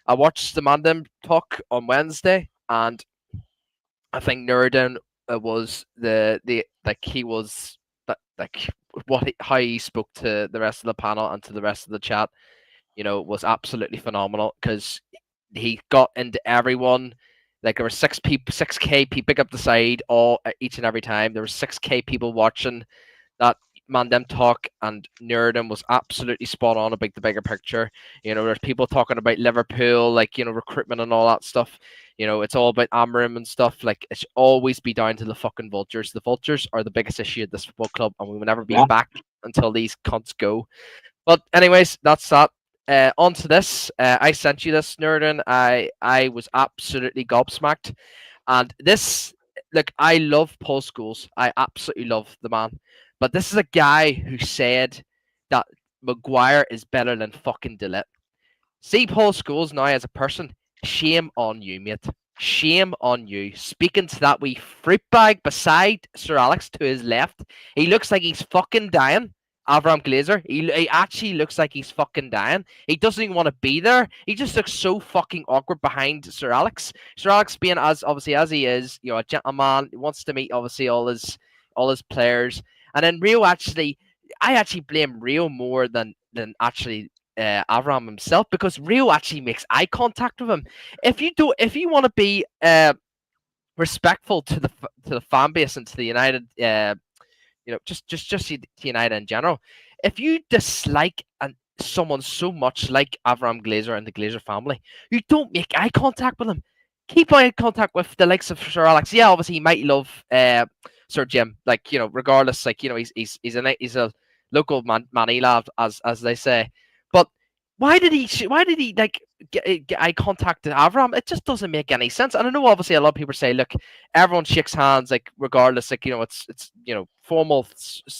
I watched the Mandem talk on Wednesday, and I think Nuruddin was how he spoke to the rest of the panel and to the rest of the chat, was absolutely phenomenal, because he got into everyone. Like, there were 6K people pick up the side each and every time. There were 6K people watching that Mandem talk, and Nuruddin was absolutely spot on about the bigger picture. There's people talking about Liverpool, recruitment and all that stuff. It's all about Amram and stuff. Like, it should always be down to the fucking vultures. The vultures are the biggest issue at this football club, and we will never be back until these cunts go. But anyways, that's that. On to this. I sent you this, Nuruddin. I was absolutely gobsmacked. And this, I love Paul Scholes. I absolutely love the man. But this is a guy who said that Maguire is better than fucking Dillett. See Paul Scholes now as a person. Shame on you, mate. Shame on you. Speaking to that wee fruit bag beside Sir Alex to his left. He looks like he's fucking dying. Avram Glazer, he actually looks like he's fucking dying. He doesn't even want to be there. He just looks so fucking awkward behind Sir Alex. Sir Alex being as he is, a gentleman, he wants to meet obviously all his players. And then Rio I actually blame Rio more than actually Avram himself, because Rio actually makes eye contact with him. If you want to be respectful to the fan base and to the United. Just to United in general. If you dislike someone so much like Avram Glazer and the Glazer family, you don't make eye contact with them. Keep eye contact with the likes of Sir Alex. Yeah, obviously he might love Sir Jim. Regardless, he's a local manny lad, as they say. But why did he get eye contact with Avram? It just doesn't make any sense. And I know obviously a lot of people say, look, everyone shakes hands, regardless, it's formal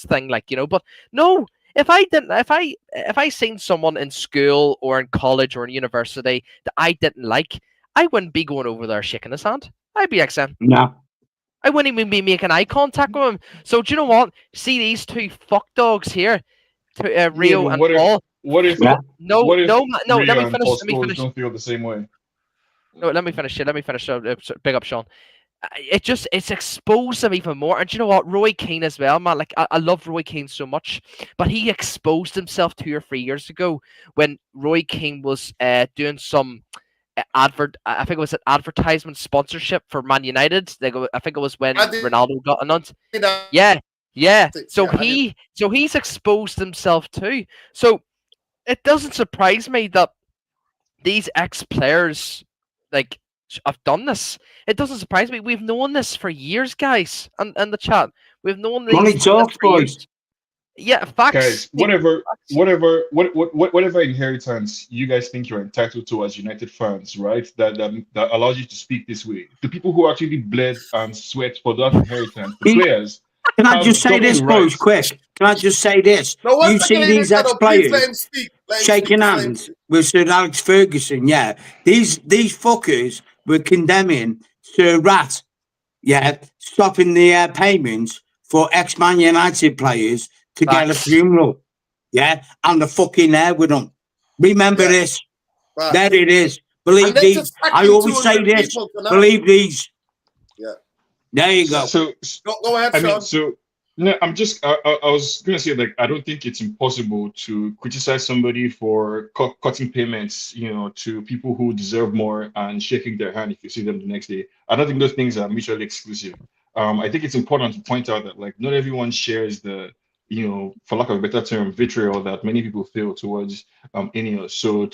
thing, but no. If I seen someone in school or in college or in university that I didn't like, I wouldn't be going over there shaking his hand. I'd be like saying, no. I wouldn't even be making eye contact with him. So do you know what? See these two fuck dogs here, Rio but and what if Paul. what if Yeah. No, what if no, no. Let Rio me and finish. Paul Let me Scholes finish. don't feel the same way? No, let me finish. Let me finish. Big up, Sean. It's exposed them even more. And do you know what? Roy Keane as well, man. Like I love Roy Keane so much, but he exposed himself 2 or 3 years ago when Roy Keane was doing some I think it was an advertisement sponsorship for Man United. I think it was when Ronaldo got announced. Yeah, yeah. So he's exposed himself too. So it doesn't surprise me that these ex-players like have done this. It doesn't surprise me. We've known this for years, guys. And the chat, we've known Money these talks, for years. boys. Yeah, facts. Guys, whatever inheritance you guys think you're entitled to as United fans, right? That allows you to speak this way. The people who actually bled and sweat for that inheritance, the players, Can I have just say double this, boys, rights. quick? Can I just say this? No, one You second, see these please let ex-players him speak. Let him shaking speak, just let him hands speak. with Sir Alex Ferguson, yeah. These fuckers were condemning Sir Rat, yeah, stopping the payments for ex-Man United players to get a Facts. funeral, yeah, and the fucking there with them. Remember Yeah. this. Facts. There it is. Believe And they these. just I sacked always say 200 this. people tonight. Believe these. Yeah. There you go. So Go ahead, I Sean. mean, so no, I was gonna say, like, I don't think it's impossible to criticize somebody for cutting payments, to people who deserve more and shaking their hand if you see them the next day. I don't think those things are mutually exclusive. I think it's important to point out that, like, not everyone shares the, for lack of a better term, vitriol that many people feel towards Ineos. So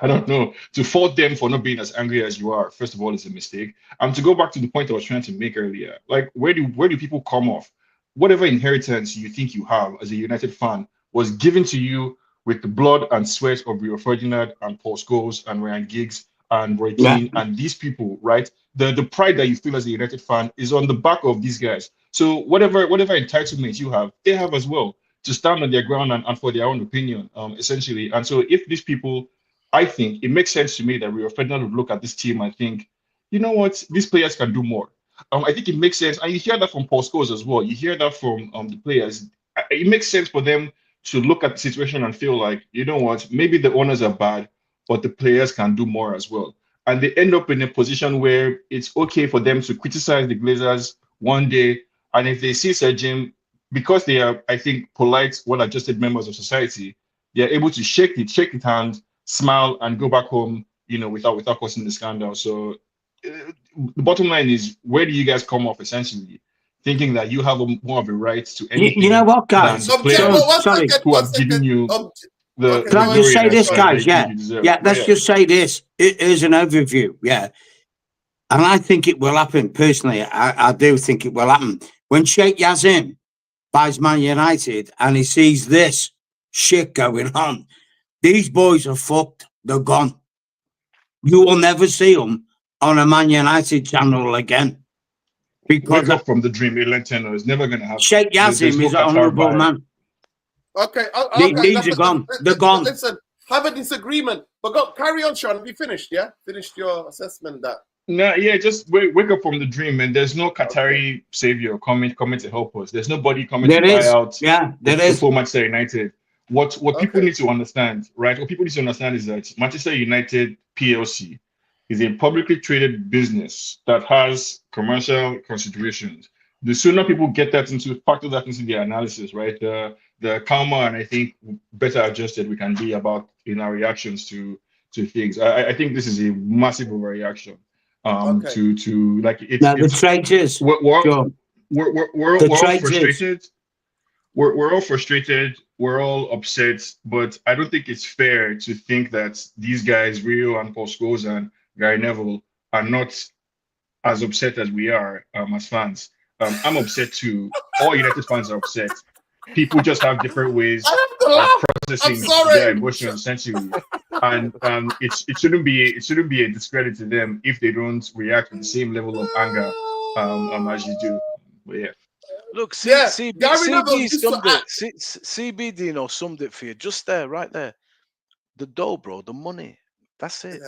I don't know, to fault them for not being as angry as you are, first of all, is a mistake. To go back to the point I was trying to make earlier, like, where do people come off? Whatever inheritance you think you have as a United fan was given to you with the blood and sweat of Rio Ferdinand and Paul Scholes and Ryan Giggs and Roy Keane and these people, right? The pride that you feel as a United fan is on the back of these guys. So whatever entitlement you have, they have as well, to stand on their ground and for their own opinion, essentially. And so if these people, I think it makes sense to me that Rio Ferdinand would look at this team and think, you know what, these players can do more. I think it makes sense, and you hear that from Paul Scholes as well. You hear that from the players. It makes sense for them to look at the situation and feel like, you know what, maybe the owners are bad, but the players can do more as well. And they end up in a position where it's okay for them to criticize the Glazers one day, and if they see Sir Jim, because they are, I think, polite, well-adjusted members of society, they are able to shake his hand, smile, and go back home, without causing the scandal. So the bottom line is, where do you guys come off, essentially thinking that you have more of a right to anything You know what, guys? than the players Sorry. who have given you the Can I just say this, guys? that Yeah. you deserve? Yeah, let's just say this. Here's an overview. Yeah. And I think it will happen. Personally, I do think it will happen. When Sheikh Yazim buys Man United and he sees this shit going on, these boys are fucked. They're gone. You will never see them on a Man United channel again. Because Wake up from the dream. Elenteno is never going to happen. Sheikh Yazim is an honourable man. Okay, these are gone. They're gone. Listen, have a disagreement, but carry on, Sean. Have you finished? Yeah, finished your assessment. That. No, yeah, just wake up from the dream, man. There's no Qatari savior coming to help us. There's nobody coming to buy out. Yeah, there is. For Manchester United. What people need to understand, right? What people need to understand is that Manchester United PLC is a publicly traded business that has commercial considerations. The sooner people factor that into their analysis, right? The calmer and I think better adjusted we can be about in our reactions to things. I think this is a massive overreaction. To like it's the traitors. We're all frustrated. We're all frustrated. We're all upset. But I don't think it's fair to think that these guys, Rio and Paul Scholes and Gary Neville, are not as upset as we are as fans. I'm upset too. All United fans are upset. People just have different ways of processing their emotions, essentially, and it shouldn't be a discredit to them if they don't react with the same level of anger as you do. But yeah. Look, CB Dino summed it for you just there, right there. The dough, bro, the money. That's it.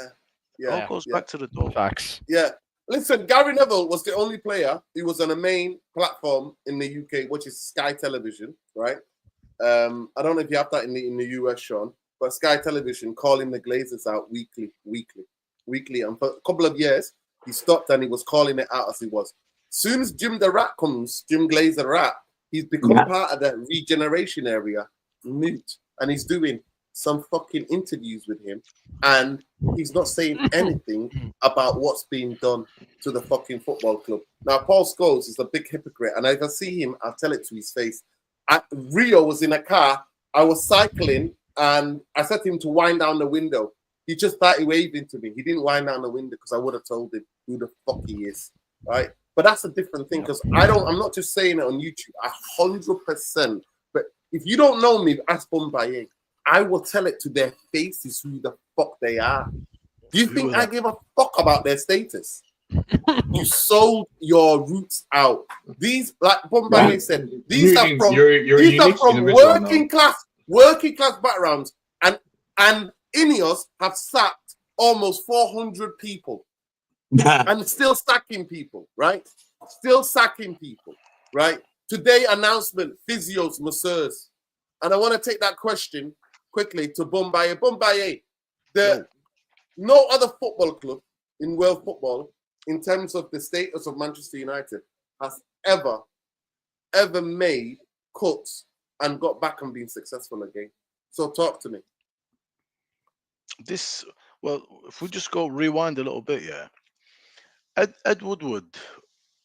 Yeah. All goes back to the dough. Facts. Yeah. Listen, Gary Neville was the only player who was on a main platform in the UK, which is Sky Television, right? I don't know if you have that in the US, Sean, but Sky Television calling the Glazers out weekly. And for a couple of years, he stopped and he was calling it out as he was. Soon as Jim the Rat comes, Jim Glazer Rat, he's become part of that regeneration area, mute, and he's doing some fucking interviews with him, and he's not saying anything about what's being done to the fucking football club. Now, Paul Scholes is a big hypocrite, and if I see him, I'll tell it to his face. Rio was in a car, I was cycling, and I said to him to wind down the window. He just started waving to me. He didn't wind down the window because I would have told him who the fuck he is, right? But that's a different thing, because I'm not just saying it on YouTube, 100%. But if you don't know me, ask Bombaye. I will tell it to their faces who the fuck they are. Do you think I give a fuck about their status? You sold your roots out. These, like Bombaye said, these are from working class backgrounds, and Ineos have sacked almost 400 people. And still sacking people, right? Still sacking people, right? Today announcement, physios, masseurs. And I want to take that question quickly to Bombaye. Bombaye, no other football club in world football, in terms of the status of Manchester United, has ever made cuts and got back and been successful again. So talk to me. Well, if we just go rewind a little bit, Ed Woodward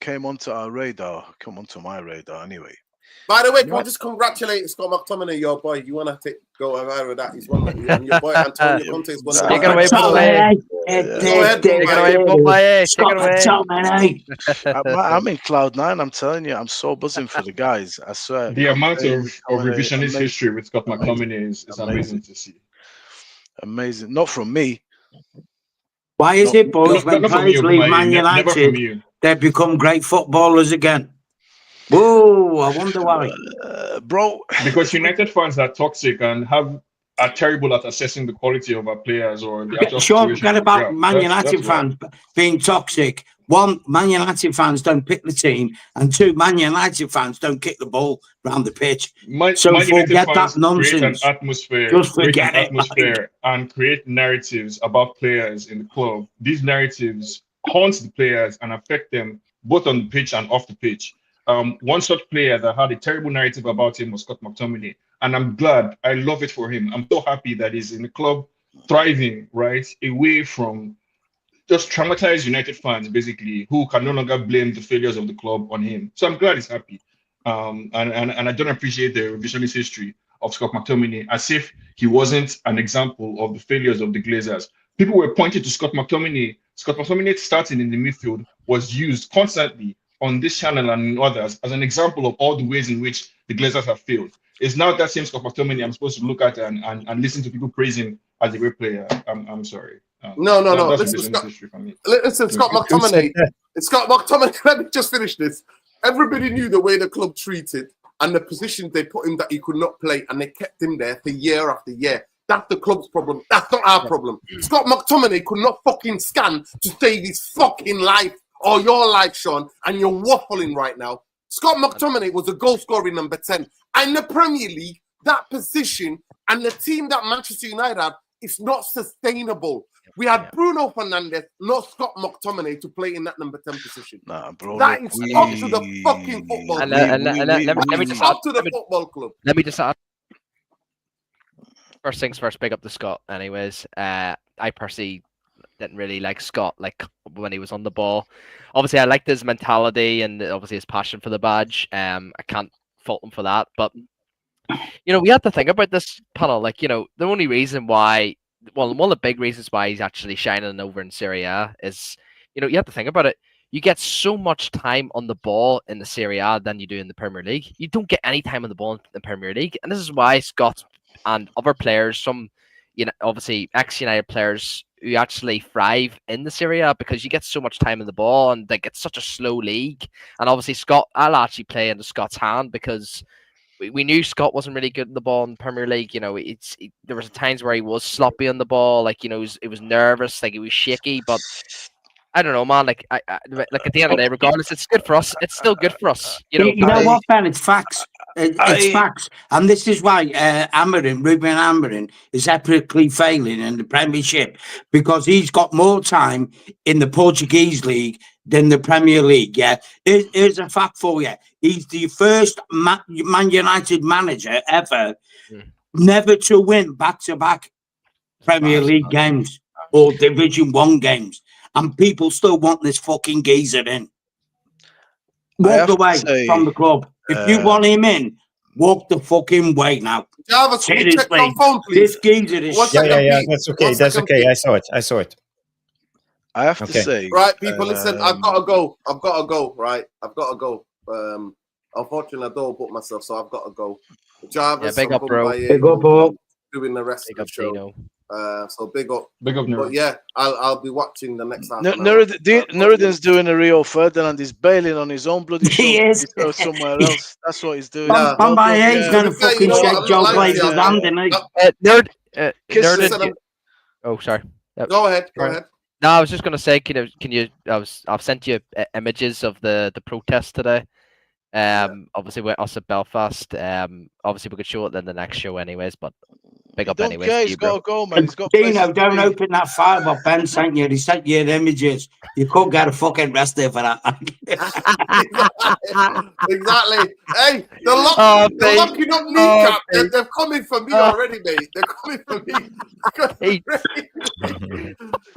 came onto my radar anyway. By the way, can I just congratulate Scott McTominay, your boy? You want to go around with that? He's one and your boy Antonio Conte is one of Take it away, I'm in cloud nine. I'm telling you, I'm so buzzing for the guys. I swear. The amount of revisionist history with Scott McTominay is amazing to see. Amazing. Not from me. Why is it, boys, when players leave Man United, they become great footballers again? Whoa, I wonder why. Bro. Because United fans are toxic and are terrible at assessing the quality of our players or the actual Sean, forget about Man United fans being toxic. One, Man United fans don't pick the team, and two, Man United fans don't kick the ball around the pitch. So forget that nonsense. Just forget it. And create narratives about players in the club. These narratives haunt the players and affect them both on the pitch and off the pitch. One such player that had a terrible narrative about him was Scott McTominay, and I'm glad. I love it for him. I'm so happy that he's in the club, thriving, right, away from just traumatized United fans, basically, who can no longer blame the failures of the club on him. So I'm glad he's happy. And I don't appreciate the revisionist history of Scott McTominay as if he wasn't an example of the failures of the Glazers. People were pointing to Scott McTominay. Scott McTominay starting in the midfield was used constantly on this channel and in others as an example of all the ways in which the Glazers have failed. It's now that same Scott McTominay I'm supposed to look at and listen to people praising as a great player. I'm sorry. No. Listen, Scott McTominay. Scott McTominay. Let me just finish this. Everybody knew the way the club treated and the positions they put him that he could not play, and they kept him there for year after year. That's the club's problem. That's not our problem. Scott McTominay could not fucking scan to save his fucking life or your life, Sean, and you're waffling right now. Scott McTominay was a goal scoring number 10. And the Premier League, that position and the team that Manchester United had, it's not sustainable. We had Bruno Fernandes, not Scott McTominay, to play in that number 10 position. Nah, bro. That is up to the fucking football club. Let me just up to the football club. Let me just add. First things first, big up to Scott. Anyways, I personally didn't really like Scott like when he was on the ball. Obviously, I liked his mentality and obviously his passion for the badge. I can't fault him for that. But you know, we have to think about this panel. Like, you know, the only reason why, well, one of the big reasons why he's actually shining over in Serie A is, you know, you have to think about it. You get so much time on the ball in the Serie A than you do in the Premier League. You don't get any time on the ball in the Premier League, and this is why Scott and other players, some, you know, obviously ex-United players who actually thrive in the Serie A, because you get so much time in the ball and they get such a slow league. And obviously Scott, I'll actually play into Scott's hand because we knew Scott wasn't really good in the ball in the Premier League. You know, there was times where he was sloppy on the ball, like, you know, it was nervous, like he was shaky. But I don't know, man. Like like at the end of the day, regardless, it's good for us. It's still good for us. You know, You know what, Ben? It's facts. It's facts. And this is why Ruben Amorim is epically failing in the Premiership, because he's got more time in the Portuguese league than the Premier League. Yeah. Here's a fact for you. He's the first Man United manager ever never to win back-to-back Premier League games or Division 1 games. And people still want this fucking geezer in. Walk away from the club. If you want him in, walk the fucking way now. Jarvis, can you check your phone, please? This geezer is yeah. That's okay. That's okay. I saw it. I have to say, right, people, listen. I've got to go. Right, I've got to go. Unfortunately, I don't book myself, so I've got to go. Jarvis, big up, bro. Big up, bro. Doing the rest of the show. Dino. So big up. Nero. But yeah, I'll be watching the next half. Nuruddin's doing a Rio Ferdinand. He's bailing on his own bloody show. He is. He's going somewhere else. That's what he's doing. He's going to fucking shake Joe Blaze's hand, isn't he? Oh, sorry. Go ahead. No, I was just gonna say, can you? I've sent you images of the protest today. Obviously we're us at Belfast. Obviously we could show it in the next show, anyways. But big up, anyways. He's got to go, man. He's got. Dino, don't open that file. What Ben sent you? He sent you the images. You could get a fucking arrested for that. Exactly. Hey, they're locking up kneecap. They're coming for me already, mate. They're coming for me.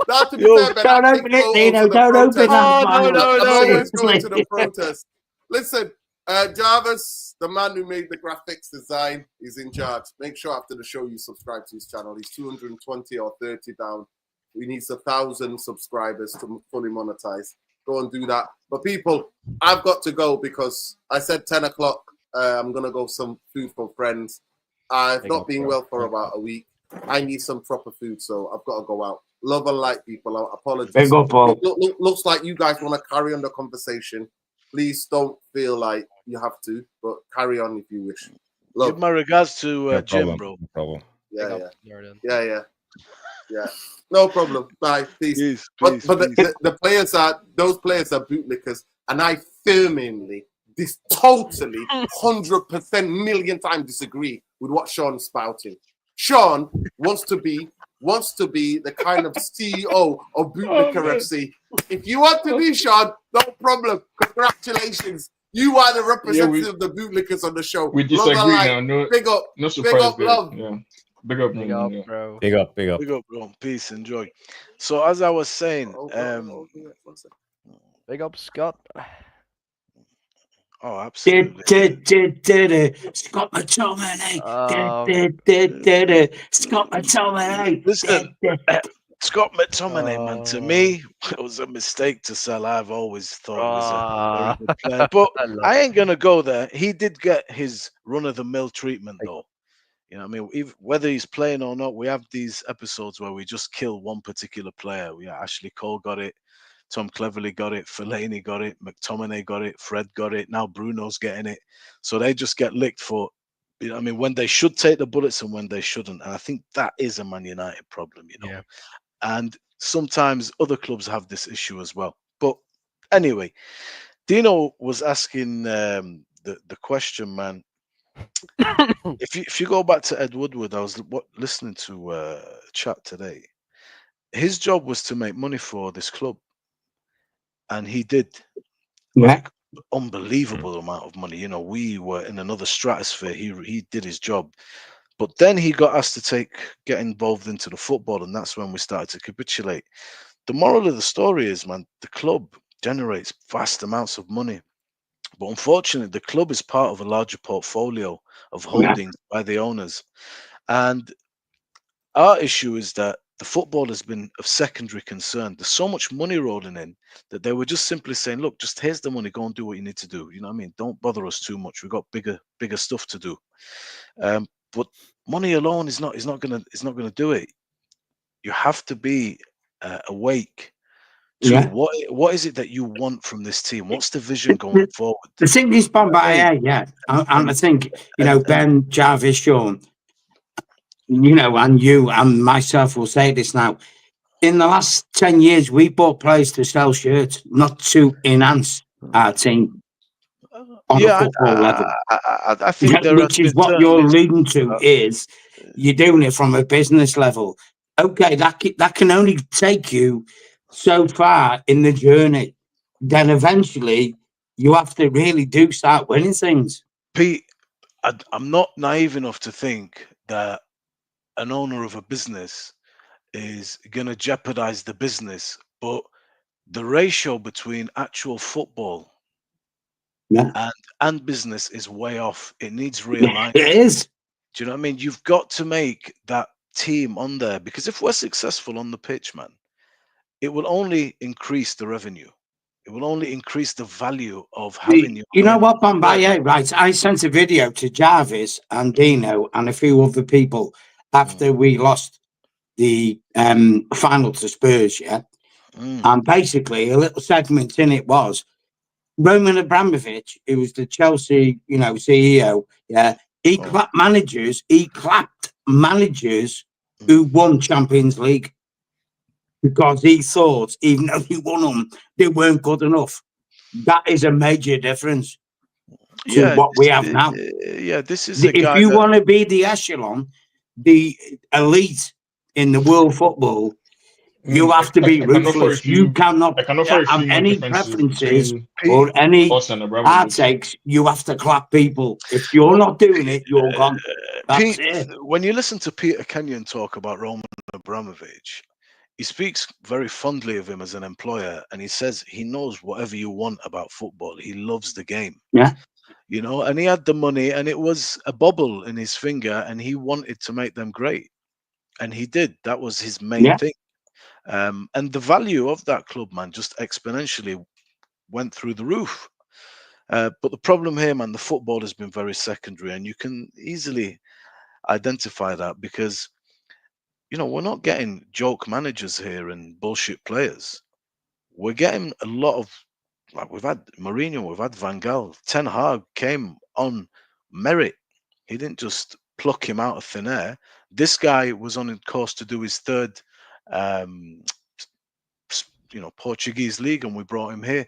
Don't open it, Dino. Don't open that file. I'm always going to the protest. Listen, Jarvis, the man who made the graphics design, is in charge. Make sure after the show you subscribe to his channel. He's 220 or 30 down. We need 1,000 subscribers to fully monetize. Go and do that. But people, I've got to go because I said 10 o'clock. I'm going to go some food for friends. I've not been well for about a week. I need some proper food, so I've got to go out. Love and light, people. I apologize. Big up, Paul. Looks like you guys want to carry on the conversation. Please don't feel like you have to, but carry on if you wish. Give my regards to Jim, bro. No problem. Yeah. No problem. Bye. Peace. But the players those players are bootlickers, and I firmly, totally, 100% million times disagree with what Sean's spouting. Sean wants to be the kind of CEO of Bootlicker FC. If you want to be, Sean, no problem. Congratulations. You are the representative of the Bootlickers on the show. We disagree now. No, big up. No surprise. Big up, love. Yeah. Big up, bro. Big up. Big up, bro. Peace, enjoy. So as I was saying, big up, Scott. Oh, absolutely. Scott McTominay. Scott McTominay. Listen, Scott McTominay, man, to me, it was a mistake to sell. I've always thought it was a very good player. But I ain't going to go there. He did get his run-of-the-mill treatment, though. You know what I mean? Whether he's playing or not, we have these episodes where we just kill one particular player. Ashley Cole got it. Tom Cleverley got it, Fellaini got it, McTominay got it, Fred got it, now Bruno's getting it. So they just get licked for, when they should take the bullets and when they shouldn't. And I think that is a Man United problem, Yeah. And sometimes other clubs have this issue as well. But anyway, Dino was asking the question, man. if you go back to Ed Woodward, I was listening to a chat today. His job was to make money for this club. And he did, unbelievable amount of money. We were in another stratosphere. He did his job, but then he got asked to get involved into the football, and that's when we started to capitulate. The moral of the story is, man, the club generates vast amounts of money, but unfortunately, the club is part of a larger portfolio of holdings by the owners, and our issue is that the football has been of secondary concern. There's so much money rolling in that they were just simply saying, look, just here's the money, go and do what you need to do. You know what I mean? Don't bother us too much. We've got bigger stuff to do. But money alone is not gonna do it. You have to be awake to what is it that you want from this team? What's the vision going forward? The thing is, and I think, Ben, Jarvis, Sean, and you and myself will say this now. in the last 10 years, we bought players to sell shirts, not to enhance our team on a football level. I think there Which is what you're alluding to, is you're doing it from a business level. Okay, that can only take you so far in the journey. Then eventually you have to really do start winning things. Pete, I'm not naive enough to think that an owner of a business is going to jeopardize the business, but the ratio between actual football and business is way off. It needs realignment. It is. Do you know what I mean? You've got to make that team on there, because if we're successful on the pitch, man, it will only increase the revenue. It will only increase the value of having you. You know what, Bombay? Right, I sent a video to Jarvis and Dino and a few other people after we lost the final to Spurs, yeah? And basically a little segment in it was Roman Abramovich, who was the Chelsea, CEO, yeah, he clapped managers who won Champions League, because he thought, even though he won them, they weren't good enough. That is a major difference to what we have now. This is if you want to be the echelon, the elite in the world football, you have to be ruthless. You cannot have any preferences or any heartaches. You have to clap people. If you're not doing it, you're gone. That's it. When you listen to Peter Kenyon talk about Roman Abramovich, he speaks very fondly of him as an employer, and he says he knows whatever you want about football. He loves the game. Yeah. And he had the money, and it was a bubble in his finger, and he wanted to make them great. And he did. That was his main thing. And the value of that club, man, just exponentially went through the roof. But the problem here, man, the football has been very secondary, and you can easily identify that because, we're not getting joke managers here and bullshit players. We're getting a lot of, we've had Mourinho, we've had Van Gaal. Ten Hag came on merit. He didn't just pluck him out of thin air. This guy was on a course to do his third Portuguese league, and we brought him here.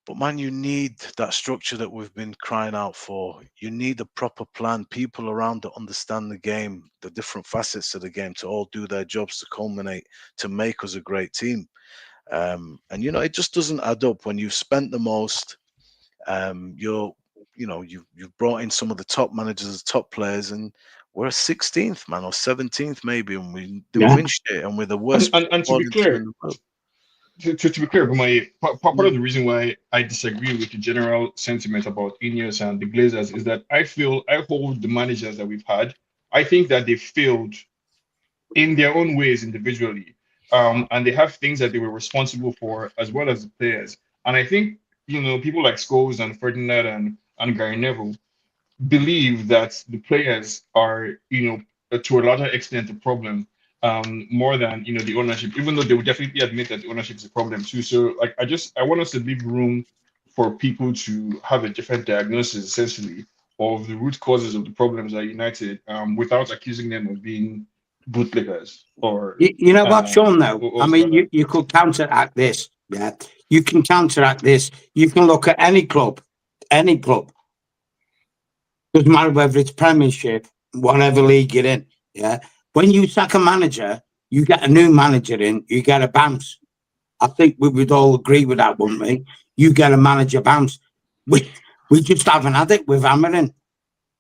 But man, you need that structure that we've been crying out for. You need a proper plan, people around that understand the game, the different facets of the game, to all do their jobs to culminate, to make us a great team. It just doesn't add up when you've spent the most. You've brought in some of the top managers, top players, and we're 16th, man, or 17th maybe, and we win shit, and we're the worst. And to be clear, to be clear, part of the reason why I disagree with the general sentiment about Ineos and the Glazers is that I hold the managers that we've had. I think that they failed in their own ways individually, and they have things that they were responsible for as well as the players. And I think people like Scholes and Ferdinand and Gary Neville believe that the players are to a larger extent the problem. More than the ownership, even though they would definitely admit that the ownership is a problem too. So I want us to leave room for people to have a different diagnosis, essentially, of the root causes of the problems at United, without accusing them of being bootlickers or what, Sean, though, you could counteract this. Yeah, you can counteract this. You can look at any club, doesn't matter whether it's Premiership, whatever league you're in. Yeah. When you sack a manager, you get a new manager in, you get a bounce. I think we would all agree with that, wouldn't we? You get a manager bounce. We just haven't had it with Amarin.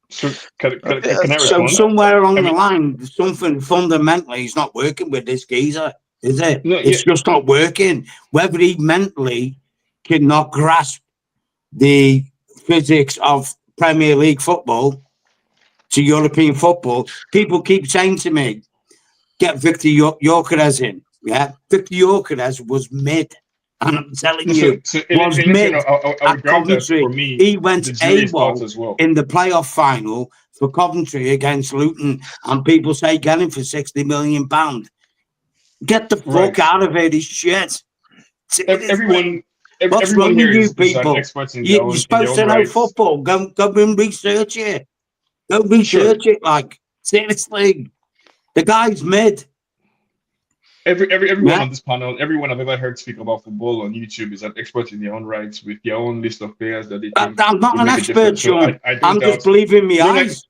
So can I respond? So somewhere along the line, something fundamentally is not working with this geezer, is it? No, it's just not working. Whether he mentally cannot grasp the physics of Premier League football to European football, people keep saying to me, get Victor Gyökeres in. Yeah, Victor Gyökeres was mid, and I'm telling you, was mid at Coventry. He went AWOL in the playoff final for Coventry against Luton, and people say get him for £60 million. Get the fuck out of here, this shit. What's wrong with you people? You're supposed to know football. Go and research it. Go research it, seriously. The guy's mid. everyone on this panel, everyone I've ever heard speak about football on YouTube is an expert in their own rights with their own list of players that they think I'm not will an make a expert, difference. So Sean. I don't I'm doubt. just believing my No, no, eyes.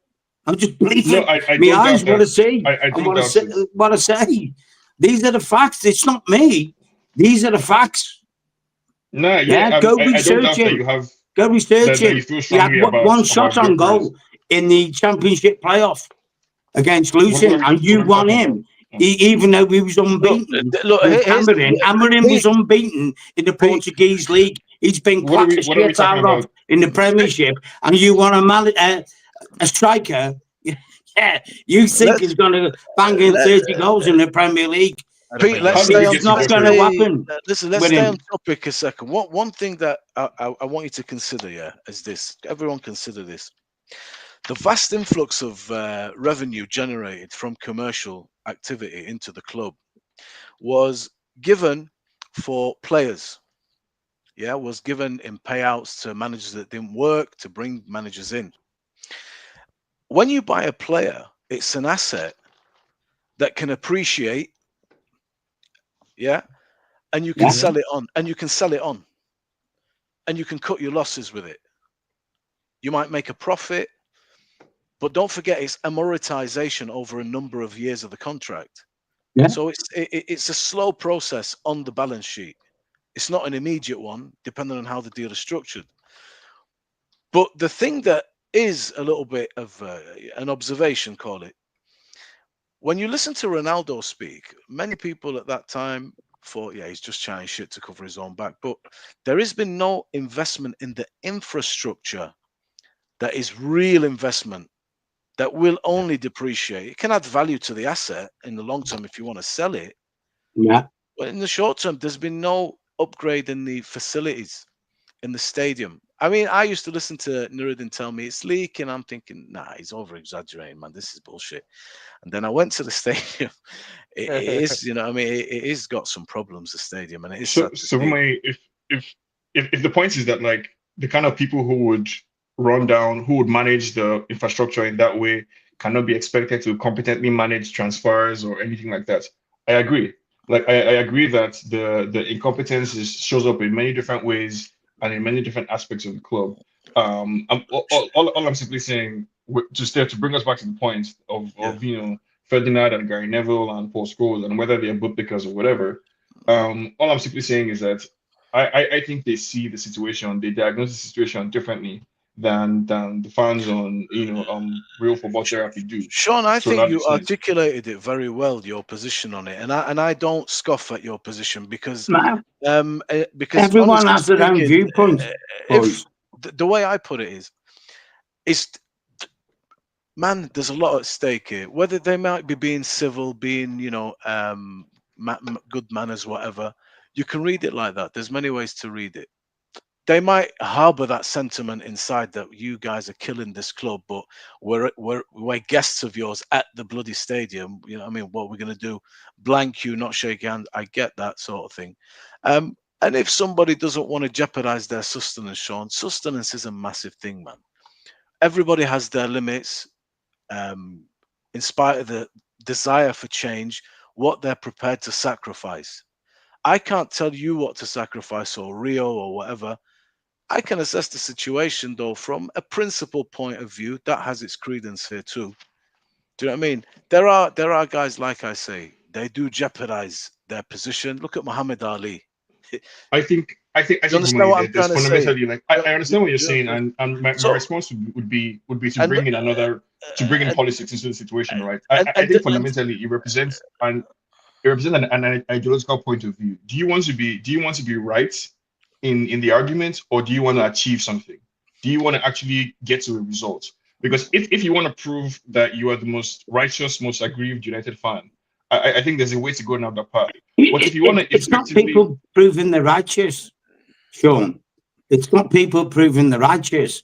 I'm just believing no, I my don't eyes. doubt What I that. see I and don't what I doubt say. it. What I say. These are the facts. It's not me. These are the facts. No, Yeah, go I don't doubt research that him. you have Go research that you him. feel He had strongly one shot about on Gyökeres. goal in the Championship playoff against Luton, and you won him. Even though he was unbeaten. Look, Amarin was unbeaten in the Portuguese league. He's been What are we shit talking out of about? in the Premiership, and you want a striker. Yeah, you think he's going to bang in 30 goals in the Premier League? Pete, let's How do stay we on. get to Not going to happen. Listen, let's stay on topic a second. One thing that I want you to consider, yeah, is this. Everyone consider this. The vast influx of revenue generated from commercial activity into the club was given for players. Yeah, was given in payouts to managers that didn't work, to bring managers in. When you buy a player, it's an asset that can appreciate, yeah, and you can sell it on, and you can sell it on, and you can cut your losses with it. You might make a profit, but don't forget it's amortization over a number of years of the contract. Yeah. So it's a slow process on the balance sheet. It's not an immediate one, depending on how the deal is structured. But the thing that is a little bit of an observation, call it, when you listen to Ronaldo speak, many people at that time thought, yeah, he's just chatting shit to cover his own back. But there has been no investment in the infrastructure that is real investment that will only depreciate. It can add value to the asset in the long term if you want to sell it. Yeah. But in the short term, there's been no upgrade in the facilities in the stadium. I mean, I used to listen to Nuruddin tell me it's leaking. I'm thinking, nah, he's over exaggerating, man. This is bullshit. And then I went to the stadium. It is, you know, I mean, it is got some problems, the stadium, and it is. So if the point is that like the kind of people who would who would manage the infrastructure in that way cannot be expected to competently manage transfers or anything like that, I agree. Like I agree that the incompetence shows up in many different ways and in many different aspects of the club. All I'm simply saying, just there to bring us back to the point of you know, Ferdinand and Gary Neville and Paul Scholes and whether they're bootlickers or whatever. All I'm simply saying is that I think they see the situation, they diagnose the situation differently than the fans on, you know, Real Football Therapy do. Sean, I think you articulated it very well, your position on it, and I don't scoff at your position because everyone has their own viewpoint. If the way I put it is man, there's a lot at stake here. Whether they might be being civil, being, you know, good manners, whatever, you can read it like that. There's many ways to read it. They might harbor that sentiment inside that you guys are killing this club, but we're guests of yours at the bloody stadium. You know, I mean, what we're going to do? Blank you, not shake your hand. I get that sort of thing. And if somebody doesn't want to jeopardize their sustenance, Sean, sustenance is a massive thing, man. Everybody has their limits. In spite of the desire for change, what they're prepared to sacrifice. I can't tell you what to sacrifice or Rio or whatever. I can assess the situation, though, from a principal point of view. That has its credence here too. Do you know what I mean? There are guys, like I say, they do jeopardize their position. Look at Muhammad Ali. I think you understand what I'm trying to say? Like I understand what you're saying, and my response would be to bring in politics into the situation, right? I think fundamentally it represents an ideological point of view. Do you want to be right in the argument, or do you want to achieve something? Do you want to actually get to a result? Because if you want to prove that you are the most righteous, most aggrieved United fan, I think there's a way to go down that path. But if you want to, it's not people proving they're righteous, Sean. It's not people proving they're righteous.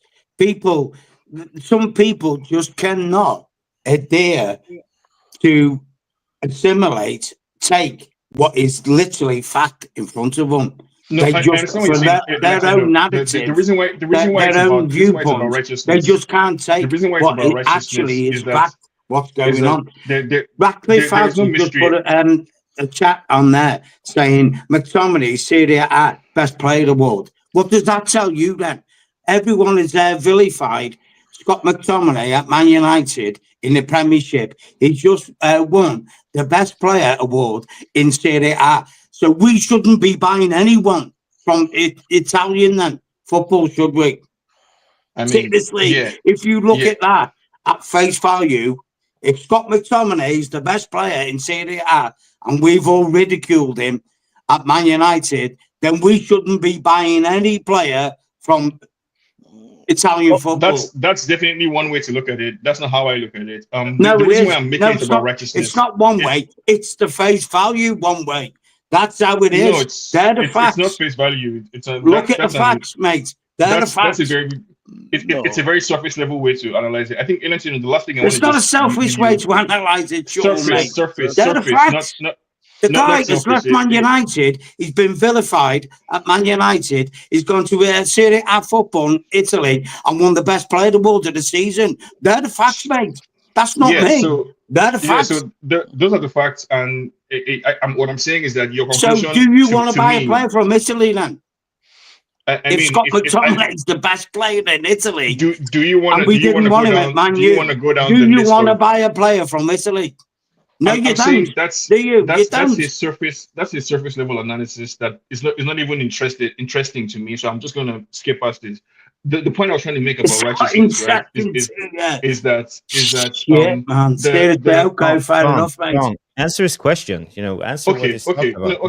Some people just cannot adhere to assimilate, take what is literally fact in front of them. No, they just for their own narrative, the reason why their own viewpoint, they just can't take what it actually is fact. What's going on? Ratcliffe has just put a chat on there saying McTominay Serie A Best Player Award. What does that tell you then? Everyone is there vilified Scott McTominay at Man United in the Premiership. He just won the Best Player Award in Serie A. So we shouldn't be buying anyone from Italian then football, should we? I mean, Seriously, yeah, if you look yeah. at that at face value, if Scott McTominay is the best player in Serie A and we've all ridiculed him at Man United, then we shouldn't be buying any player from Italian football. That's definitely one way to look at it. That's not how I look at it. No, the it reason is. why I'm making No, it it's about not. righteousness. It's not one way. It's the face value one way. That's how it is. No, They're the facts. It's not face value. It's a Look at the facts, mate. They're the facts. That's a very it's a very surface level way to analyze it. I think, Ellen, the last thing I want It's to not a selfish way to analyze it, Sean, mate. Surface. They're the facts. The guy has left Man United. He's been vilified at Man United. He's gone to Serie A football in Italy and won the Best Player Award of the season. They're the facts, mate. That's not me. So, they're the facts. So those are the facts. And what I'm saying is that your conclusion. So, do you want to buy a player from Italy then? I mean, Scott McTominay is the best player in Italy, do you want? And we didn't want him at Man U. Do you want to go down? Do you want to buy a player from Italy? No, you don't. Do you? That's don't. his surface. That's his surface level analysis. That is not even interesting to me. So I'm just going to skip past this. The point I was trying to make about righteousness, right, is that man. Okay, fair enough, mate. Answer his question. Answer what he's talking about.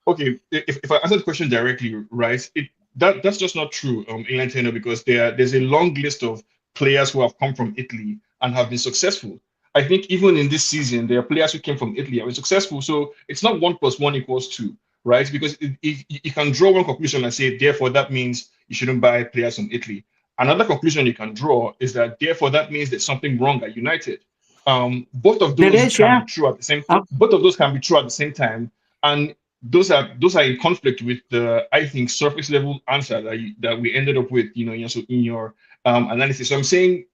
Okay. If I answer the question directly, right, that's just not true, England, because there's a long list of players who have come from Italy and have been successful. I think even in this season, there are players who came from Italy and were successful. So it's not 1 + 1 = 2, right? Because if you can draw one conclusion and say, therefore, that means you shouldn't buy players from Italy. Another conclusion you can draw is that, therefore, that means there's something wrong at United. Both of those can be true at the same time. Both of those can be true at the same time, and those are in conflict with the, I think, surface level answer that we ended up with, in your analysis. So I'm saying,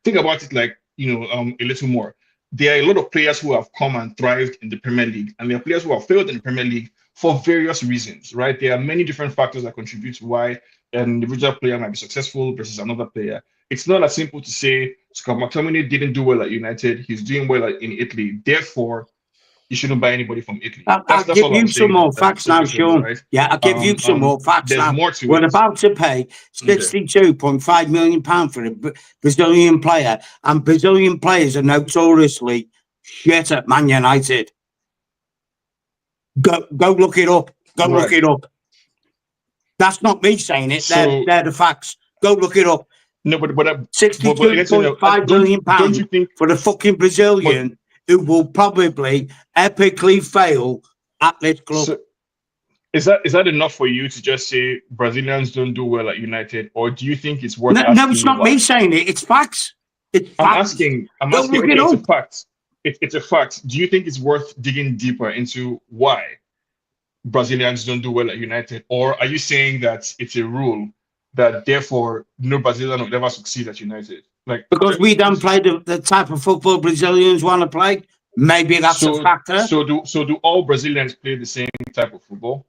think about it like, a little more. There are a lot of players who have come and thrived in the Premier League, and there are players who have failed in the Premier League for various reasons, right? There are many different factors that contribute to why an individual player might be successful versus another player. It's not as simple to say Scott McTominay didn't do well at United, he's doing well in Italy, therefore you shouldn't buy anybody from Italy. I'll give you some more facts now, Sean. Right? Yeah, I'll give you some more facts now. We're about to pay £62.5 million for a Brazilian player, and Brazilian players are notoriously shit at Man United. Go look it up. Look it up. That's not me saying it. They're the facts. Go look it up. No, but £62.5 million for the fucking Brazilian who will probably epically fail at this club. So is that enough for you to just say Brazilians don't do well at United, or do you think it's worth asking? No, it's not me saying it. It's facts. I'm asking. Okay, it's a fact. It's a fact. Do you think it's worth digging deeper into why Brazilians don't do well at United, or are you saying that it's a rule that therefore no Brazilian will ever succeed at United? Because we don't play the type of football Brazilians want to play. Maybe that's a factor. So do all Brazilians play the same type of football?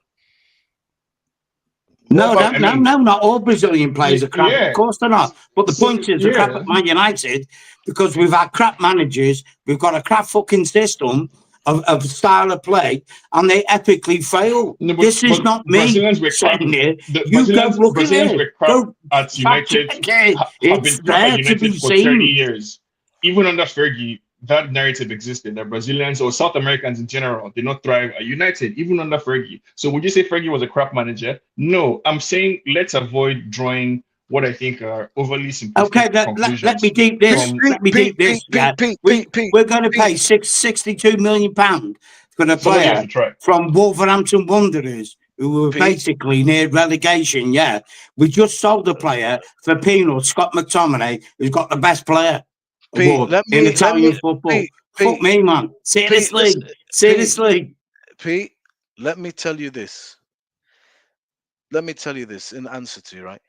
No, not all Brazilian players are crap. Yeah. Of course they're not. But the point is, they're crap at Man United because we've had crap managers. We've got a crap fucking system of style of play, and they epically fail. No, this is not me saying it. You go look at it. Go at United. It's there to be for 30 years. Even under Fergie, that narrative existed that Brazilians or South Americans in general did not thrive at United, even under Fergie. So would you say Fergie was a crap manager? No, I'm saying let's avoid drawing what I think are overly simplistic conclusions. Let me deep this. We're going to pay £62 million for the player from Wolverhampton Wanderers, who were basically near relegation. Yeah, we just sold the player for peanuts. Scott McTominay, who's got the best player award in Italian football. Fuck me, man. Seriously. Pete, let me tell you this. In answer to you, right?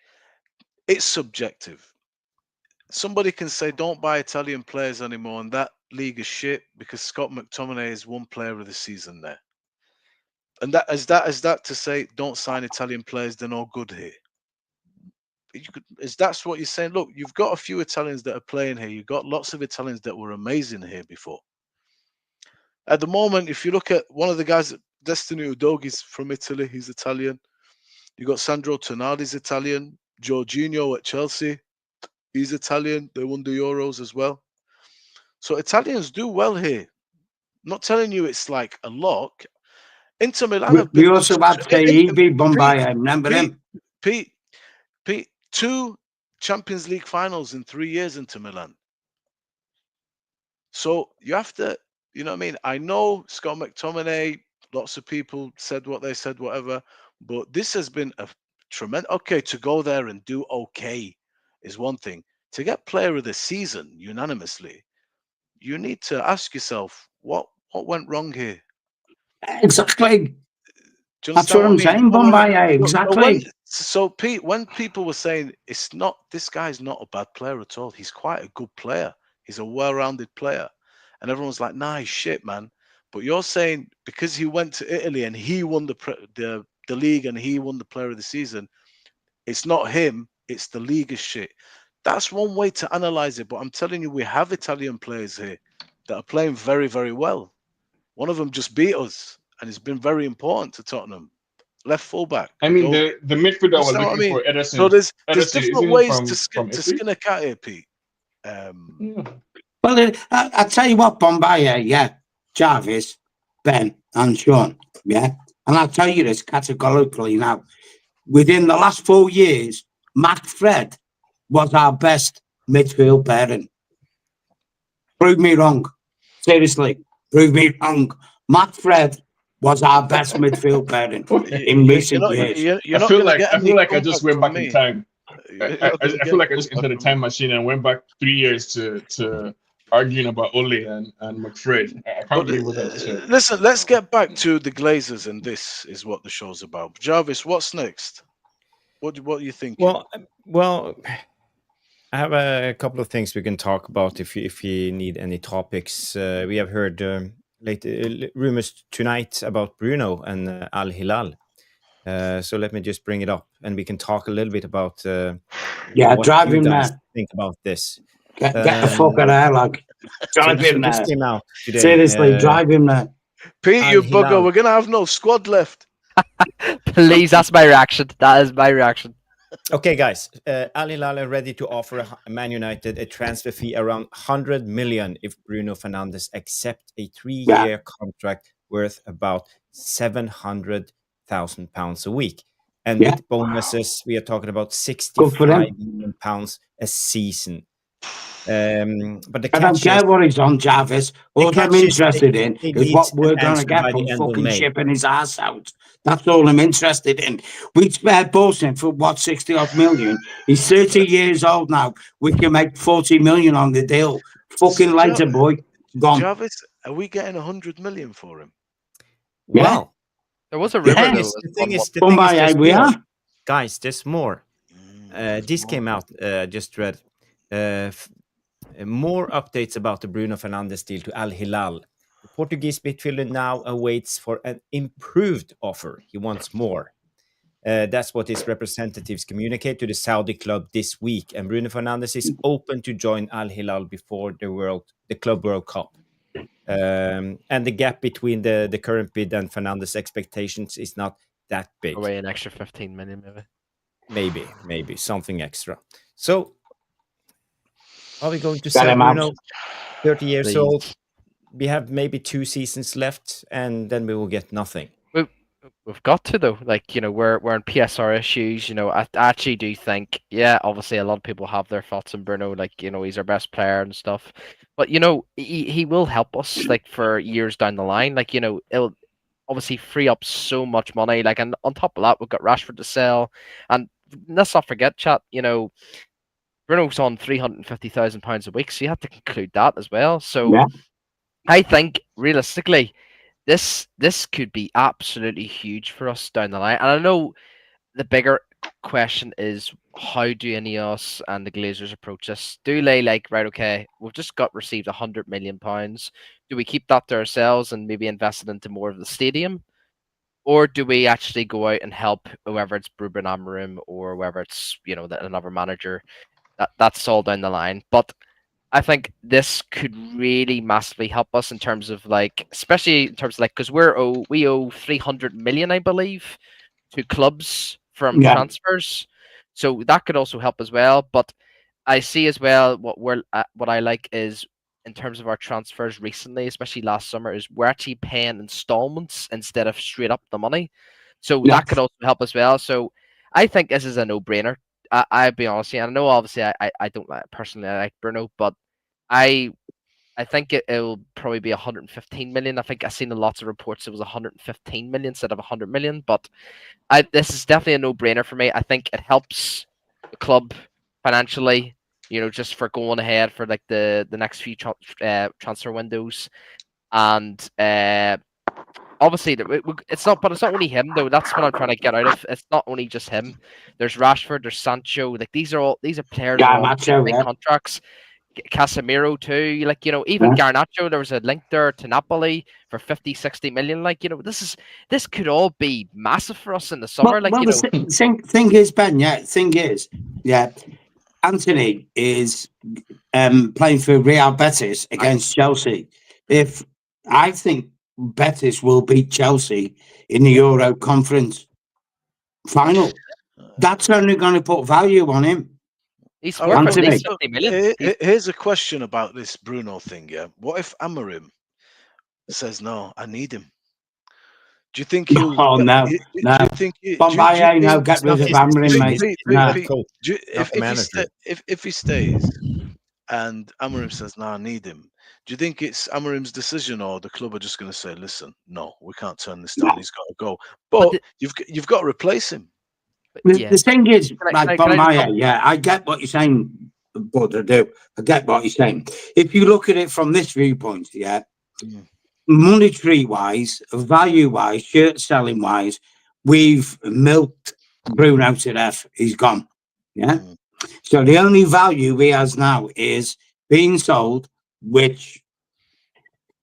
It's subjective. Somebody can say, don't buy Italian players anymore, and that league is shit because Scott McTominay is one player of the season there. And that is that to say don't sign Italian players, they're no good here. Is that's what you're saying? Look, you've got a few Italians that are playing here. You've got lots of Italians that were amazing here before. At the moment, if you look at one of the guys, Destiny Udogi's from Italy, he's Italian. You got Sandro Tonali's Italian. Jorginho at Chelsea, he's Italian. They won the Euros as well. So Italians do well here. I'm not telling you it's like a lock. Inter Milan have been. We also had Tahibi Bombay. Remember him? Pete, 2 Champions League finals in 3 years into Milan. So you have to, you know what I mean? I know Scott McTominay, lots of people said what they said, whatever, but this has been a tremendous. Okay, to go there and do okay is one thing. To get player of the season unanimously, you need to ask yourself what went wrong here. Exactly. That's what I'm saying, Bombay. Exactly. So Pete, when people were saying this guy's not a bad player at all. He's quite a good player. He's a well-rounded player, and everyone's like, "Nah, he's shit, man." But you're saying because he went to Italy and he won the league and he won the player of the season, it's not him. It's the league is shit. That's one way to analyze it. But I'm telling you, we have Italian players here that are playing very, very well. One of them just beat us, and it's been very important to Tottenham. Left fullback. I mean, the midfielder was looking for Ederson. So there's Ederson, different ways to skin a cat here, Pete. Well, I tell you what, Bombay, yeah, Jarvis, Ben, and Sean, yeah, and I'll tell you this categorically now. Within the last 4 years, Matt Fred was our best midfield pairing. Prove me wrong. Seriously, prove me wrong. Matt Fred was our best midfield pairing in recent years. I feel like I just went back in time. I feel like I just entered the time machine and went back 3 years to arguing about Ole and McFred. I can't believe what I said. Listen, let's get back to the Glazers, and this is what the show's about. Jarvis, what's next? What do you think? Well, I have a couple of things we can talk about if you need any topics. We have heard rumors tonight about Bruno and Al Hilal. So let me just bring it up, and we can talk a little bit about what drive you him guys there. think about this. Get the fuck out of there, like. Drive him there. This came out today. Seriously, drive him there. Pete, you bugger, we're going to have no squad left. Please, that's my reaction. That is my reaction. Okay, guys. Al Hilal are ready to offer Man United a transfer fee around 100 million if Bruno Fernandes accepts a 3-year contract worth about £700,000 a week. And with bonuses, we are talking about £65 million a season. But the catch I don't care what he's on, Jarvis. All I'm interested in is what we're going to get from fucking shipping his ass out. That's all I'm interested in. We spared Bolton for what, 60 odd million. He's 30 years old now. We can make 40 million on the deal. Fucking later, boy. Gone. Jarvis, are we getting 100 million for him? Well, there was a rumor. The thing is, we are. Guys, there's more. This came out, just read. More updates about the Bruno Fernandes deal to Al Hilal. The Portuguese midfielder now awaits for an improved offer. He wants more. That's what his representatives communicate to the Saudi club this week. And Bruno Fernandes is open to join Al Hilal before the Club World Cup. And the gap between the current bid and Fernandes' expectations is not that big. Away an extra 15 million, maybe. Maybe something extra. So, are we going to sell Bruno? 30 years old. We have maybe 2 seasons left, and then we will get nothing. We've got to, though. Like, we're in PSR issues. I actually do think, obviously a lot of people have their thoughts on Bruno. Like, he's our best player and stuff. But, he will help us, like, for years down the line. Like, it'll obviously free up so much money. Like, and on top of that, we've got Rashford to sell. And let's not forget, chat, Bruno's on £350,000 a week, so you have to include that as well. So I think realistically, this could be absolutely huge for us down the line. And I know the bigger question is, how do Ineos and the Glazers approach this? Do they like, right, okay, we've just received £100 million. Do we keep that to ourselves and maybe invest it into more of the stadium? Or do we actually go out and help whoever it's Ruben Amorim or whoever it's, another manager? That's all down the line. But I think this could really massively help us in terms of especially in terms of because we owe 300 million, I believe, to clubs from transfers. So that could also help as well. But I see as well what I like is in terms of our transfers recently, especially last summer, is we're actually paying installments instead of straight up the money. So that could also help as well. So I think this is a no-brainer. I'll be honest with you. I know obviously I don't personally like Bruno, but I think it'll probably be 115 million. I think I've seen lots of reports it was 115 million instead of 100 million. But this is definitely a no-brainer for me. I think it helps the club financially, just for going ahead for the next few transfer windows. And obviously it's not only him though. That's what I'm trying to get out of. It's not only just him. There's Rashford, there's Sancho. These are players with big contracts. Casemiro too, even Garnacho, there was a link there to Napoli for 50-60 million. This could all be massive for us in the summer. Thing is, Ben, Anthony is playing for Real Betis against Chelsea. If I think Betis will beat Chelsea in the Euro Conference final, that's only going to put value on him. He's worth at least 50 million. Here's a question about this Bruno thing. Yeah, what if Amorim says no? I need him. Do you think he'll? Oh no, no. Get rid of Amorim, mate. If he stays, and Amorim says no, I need him. Do you think it's Amorim's decision, or the club are just going to say, "Listen, no, we can't turn this down. He's got to go." But you've got to replace him. The thing is, I get what you're saying, but I do. I get what you're saying. If you look at it from this viewpoint, monetary wise, value wise, shirt selling wise, we've milked Bruno to death. He's gone. Yeah. So the only value he has now is being sold, which,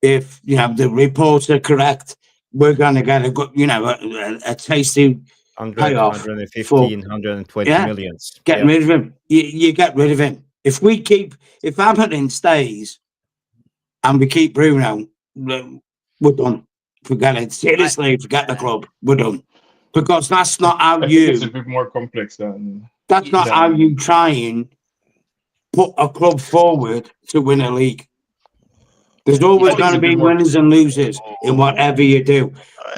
if the reports are correct, we're going to get a good, a tasty. 115, 120 millions. Get rid of him. You get rid of him. If Amorim stays and we keep Bruno, we're done. Forget it. Seriously, forget the club. We're done. Because that's not how it's a bit more complex than. That's not how you try and put a club forward to win a league. There's always going to be winners and losers in whatever you do.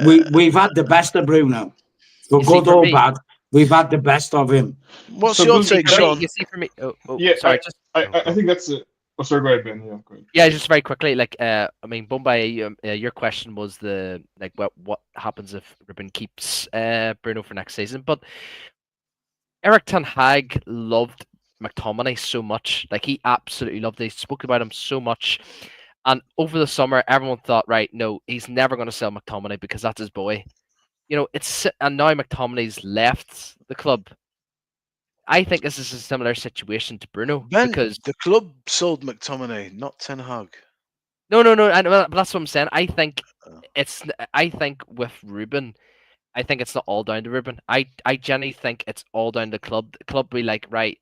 We've had the best of Bruno. For good or bad, we've had the best of him. What's your take, Sean? You see, for me, sorry. I think that's it. Oh, sorry, go ahead, Ben. Yeah, go ahead. Yeah, just very quickly, Bombay, your question was what happens if Ruben keeps Bruno for next season? But Eric Ten Hag loved McTominay so much, he absolutely loved it. He spoke about him so much, and over the summer, everyone thought, right, no, he's never going to sell McTominay because that's his boy. And now McTominay's left the club. I think this is a similar situation to Bruno, because the club sold McTominay, not Ten Hag. No. But that's what I'm saying. I think with Ruben, I think it's not all down to Ruben. I genuinely think it's all down to the club. The club be like, right,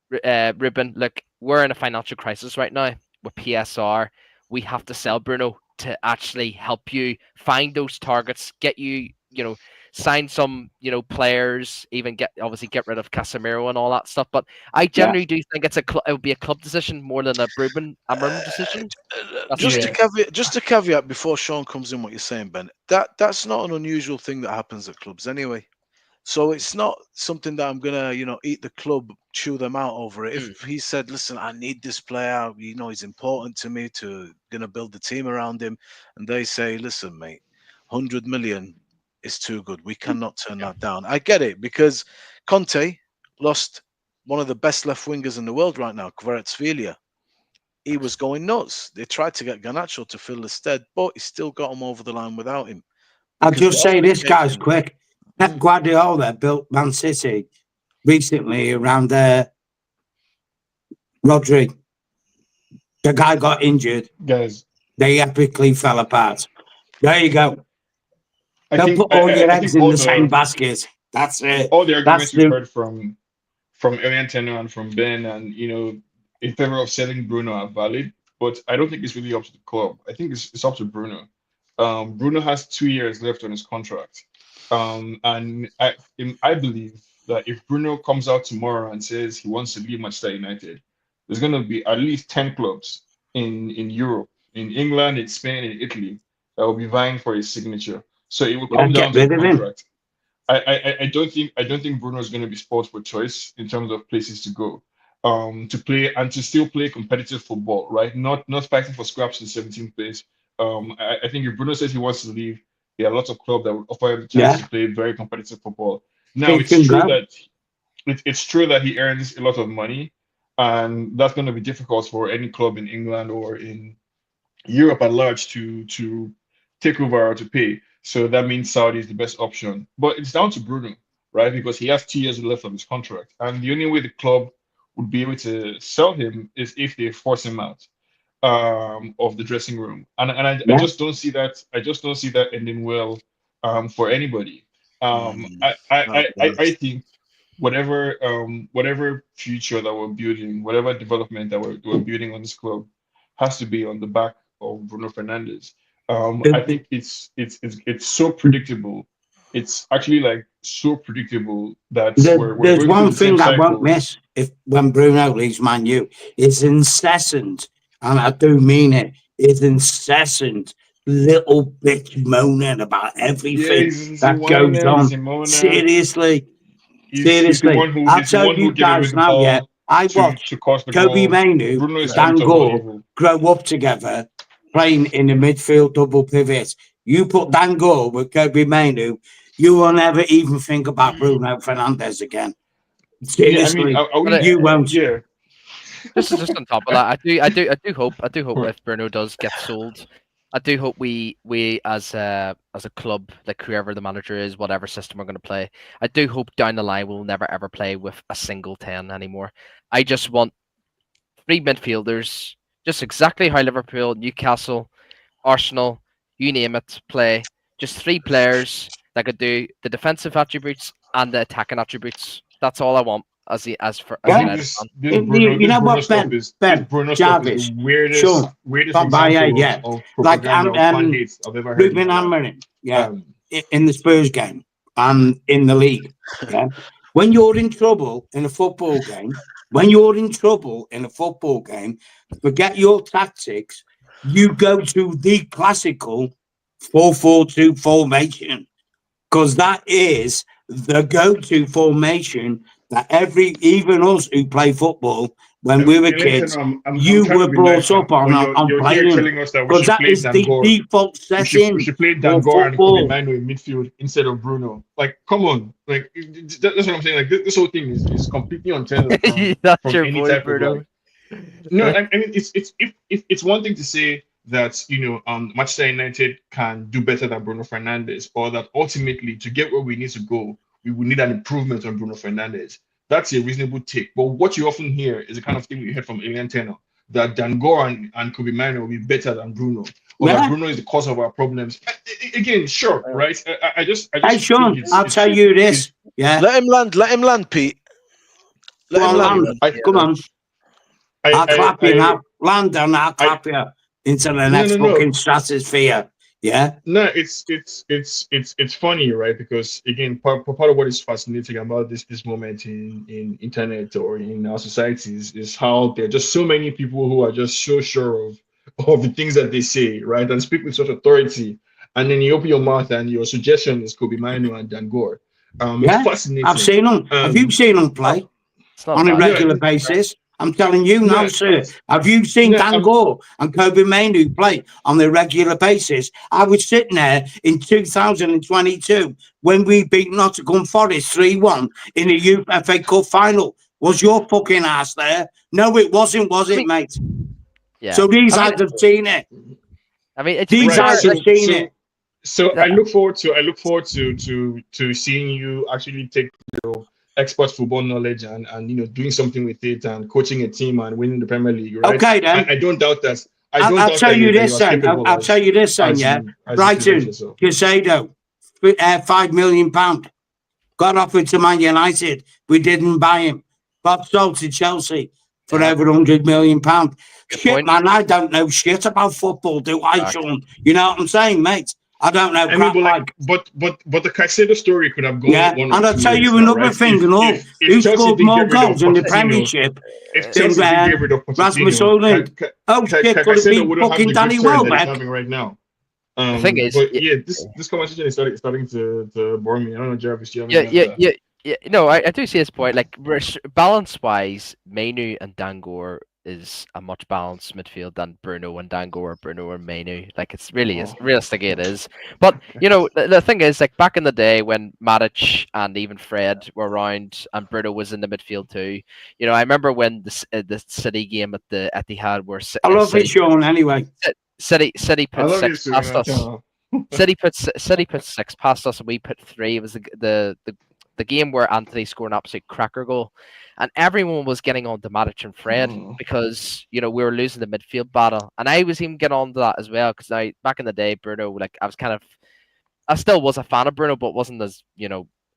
Ruben, look, we're in a financial crisis right now with PSR. We have to sell Bruno to actually help you find those targets, get you. Sign some, players, even get rid of Casemiro and all that stuff. But I generally do think it would be a club decision more than a Ruben Amorim decision. Just a caveat before Sean comes in, what you're saying, Ben. That's not an unusual thing that happens at clubs anyway. So it's not something that I'm gonna, eat the club, chew them out over it. If he said, "Listen, I need this player, he's important to me, gonna build the team around him," and they say, "Listen, mate, 100 million." Is too good. We cannot turn that down. I get it, because Conte lost one of the best left wingers in the world right now, Kvaratskhelia. He was going nuts. They tried to get Garnacho to fill the stead, but he still got him over the line without him. I'll just say this, guys, quick. Pep Guardiola built Man City recently around Rodri. The guy got injured. Guys, They epically fell apart. There you go. I Don't think put all your I eggs think in the same basket. That's it. all the That's arguments we've heard from Elian Tenor and from Ben, and in favor of selling Bruno are valid, but I don't think it's really up to the club. I think it's up to Bruno. Bruno has 2 years left on his contract, and I believe that if Bruno comes out tomorrow and says he wants to leave Manchester United, there's going to be at least 10 clubs in Europe, in England, in Spain, in Italy that will be vying for his signature. So it will come down get to the rid of him. contract. I don't think Bruno is going to be spoiled for choice in terms of places to go, to play and to still play competitive football, right? Not fighting for scraps in 17th place. I think if Bruno says he wants to leave, there are lots of clubs that will offer him the chance Yeah. to play very competitive football. Now He it's can true go. that it's true that he earns a lot of money, and that's going to be difficult for any club in England or in Europe at large to take over or to pay. So that means Saudi is the best option. But it's down to Bruno, right? Because he has 2 years left on his contract. And the only way the club would be able to sell him is if they force him out of the dressing room. I Yeah. just don't see that. I just don't see that ending well for anybody. I think whatever future that we're building, whatever development that we're building on this club has to be on the back of Bruno Fernandes. I think it's so predictable. It's actually like so predictable that we're There's going through one the same thing I won't cycle. miss when Bruno leaves Man U. It's incessant, and I do mean it. It's incessant little bitch moaning about Yeah, everything he's a that goes whiner, he's on. a moaner. Seriously, He's the seriously. one who I'll he's the tell one who you gave away guys the now, yeah. ball I to watched cause the Kobe goal. Mainu, Bruno is the Dan root of all Gore evil. grow up together playing in the midfield double pivot. You put Dan Gore with Kobe Mainu, you will never even think about Bruno Fernandes again. Yeah, I mean, Seriously, But you won't. yeah. just on top of that, I do hope if Bruno does get sold, I do hope we as a club, like whoever the manager is, whatever system we're going to play, I do hope down the line we'll never ever play with a single 10 anymore. I just want 3 midfielders, just exactly how Liverpool, Newcastle, Arsenal, you name it, play. Just 3 players that could do the defensive attributes and the attacking attributes. That's all I want as I Yeah. think United fan. this You know Bruno what, stuff is Jarvis, the Sean, weirdest Baye, example yeah. of Like propaganda of fan hate I've ever heard in Ruben my life. Amorim, yeah, Um, in the Spurs game and in the league, yeah. When you're in trouble in a football game, forget your tactics. You go to the classical 4-4-2 formation because that is the go-to formation that even us who play football when we were kids, I'm you trying to were be brought nice now, up on but you're here playing telling us that we because should that play is the Dangor. default We setting should play for Dangor and Kobe football. Manu in midfield instead of Bruno. Like, come on, like that's what I'm saying. Like this whole thing is completely untethered That's from your any boy, type of Bruno. like. No, I mean it's one thing to say that Manchester United can do better than Bruno Fernandes, or that ultimately to get where we need to go, we will need an improvement on Bruno Fernandes. That's a reasonable take. But what you often hear is the kind of thing you heard from Elian Tenor, that Dangor and Kobe Mino will be better than Bruno, or that Bruno is the cause of our problems. Again, sure, right? I just Hey, Sean, think I'll tell you this. Yeah. Let him land, Pete. Let him land. Come on. I'll clap you now. Land and I'll clap you into the next fucking stratosphere. Yeah. No, it's funny, right? Because again, part of what is fascinating about this moment in internet or in our societies is how there are just so many people who are just so sure of the things that they say, right? And speak with such authority. And then you open your mouth and your suggestion is Kobe Mino and Dangor. It's fascinating. I've seen them. Have you seen them play on a regular basis? I'm telling you now, sir. Have you seen Dangor and Kobe Mainu play on a regular basis? I was sitting there in 2022 when we beat Nottingham Forest 3-1 in the Youth FA Cup final. Was your fucking ass there? No, it wasn't, was it, mate? Yeah. So these guys have seen it. I mean, these guys have seen it. So I look forward to seeing you actually take expert football knowledge and doing something with it and coaching a team and winning the Premier League, right? Okay, then. I don't doubt that. I'll tell you this then. I'll tell you this then, yeah. Brighton, Casado, £5 million. Got offered to Man United. We didn't buy him. Got sold to Chelsea for over £100 million. Shit, man, I don't know shit about football, do I, Sean? You know what I'm saying, mate? I don't know. I mean, but the Caicedo story could have gone. Yeah, and I'll tell you another thing and all. Who scored more goals in the Premiership? If Chelsea did get rid of Rasmus Højlund. Oh shit, could it be fucking Danny Welbeck? Right now. The thing is, this conversation is starting to bore me. I don't know, Jarvis. Yeah. No, I do see his point. Like balance-wise, Mainu and Dangor is a much balanced midfield than Bruno and Dangor, Bruno and Mainu. Like it's really is realistic. It is. But the thing is, like back in the day when Matic and even Fred were around and Bruno was in the midfield too. I remember when the City game at the Etihad were. I love it, Sean. Anyway. City put 6 past us. City put 6 past us, and we put 3. It was the game where Anthony scored an absolute cracker goal, and everyone was getting on to Matic and Fred because we were losing the midfield battle, and I was even getting on to that as well because back in the day, Bruno, like I still was a fan of Bruno, but wasn't as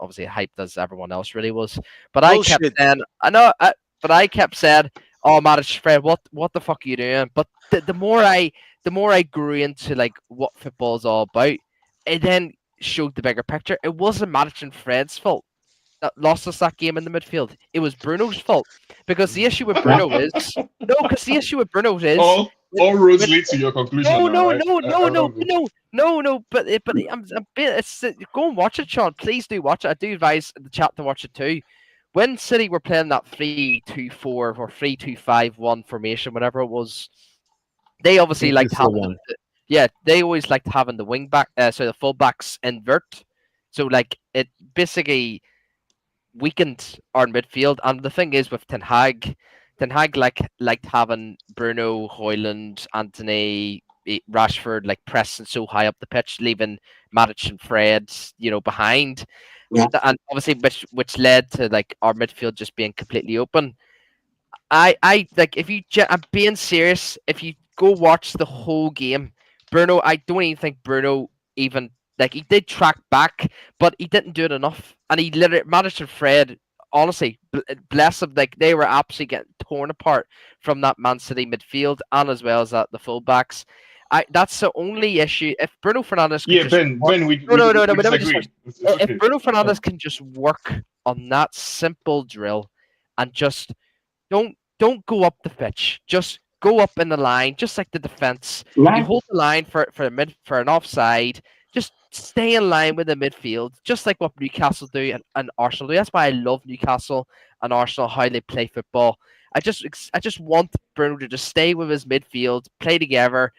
obviously hyped as everyone else really was. But I kept saying, I kept saying, oh, Matic, Fred, what the fuck are you doing? But the more I grew into like what football is all about, it then showed the bigger picture. It wasn't Matic and Fred's fault that lost us that game in the midfield. It was Bruno's fault because the issue with Bruno is all roads lead to your conclusion. No. But it's go and watch it, Sean. Please do watch it. I do advise the chat to watch it too. When City were playing that 3-2-4 or 3-2-5-1 formation, whatever it was, they obviously liked having they always liked having the wing back, so the fullbacks invert. So like it basically weakened our midfield. And the thing is with Ten Hag liked having Bruno, Højlund, Anthony, Rashford like pressing so high up the pitch, leaving Matic and Fred, behind. Yeah. And obviously which led to like our midfield just being completely open. I like I'm being serious, if you go watch the whole game, Bruno, I don't even think Bruno even like he did track back, but he didn't do it enough. And he literally Matic and Fred, honestly, bless them, like they were absolutely getting torn apart from that Man City midfield and as well as the fullbacks. That's the only issue. If Bruno Fernandes can if Bruno Fernandes can just work on that simple drill and just don't go up the pitch, just go up in the line, just like the defense. Yeah. You hold the line for an offside. Just stay in line with the midfield, just like what Newcastle do and Arsenal do. That's why I love Newcastle and Arsenal, how they play football. I just want Bruno to just stay with his midfield, play together,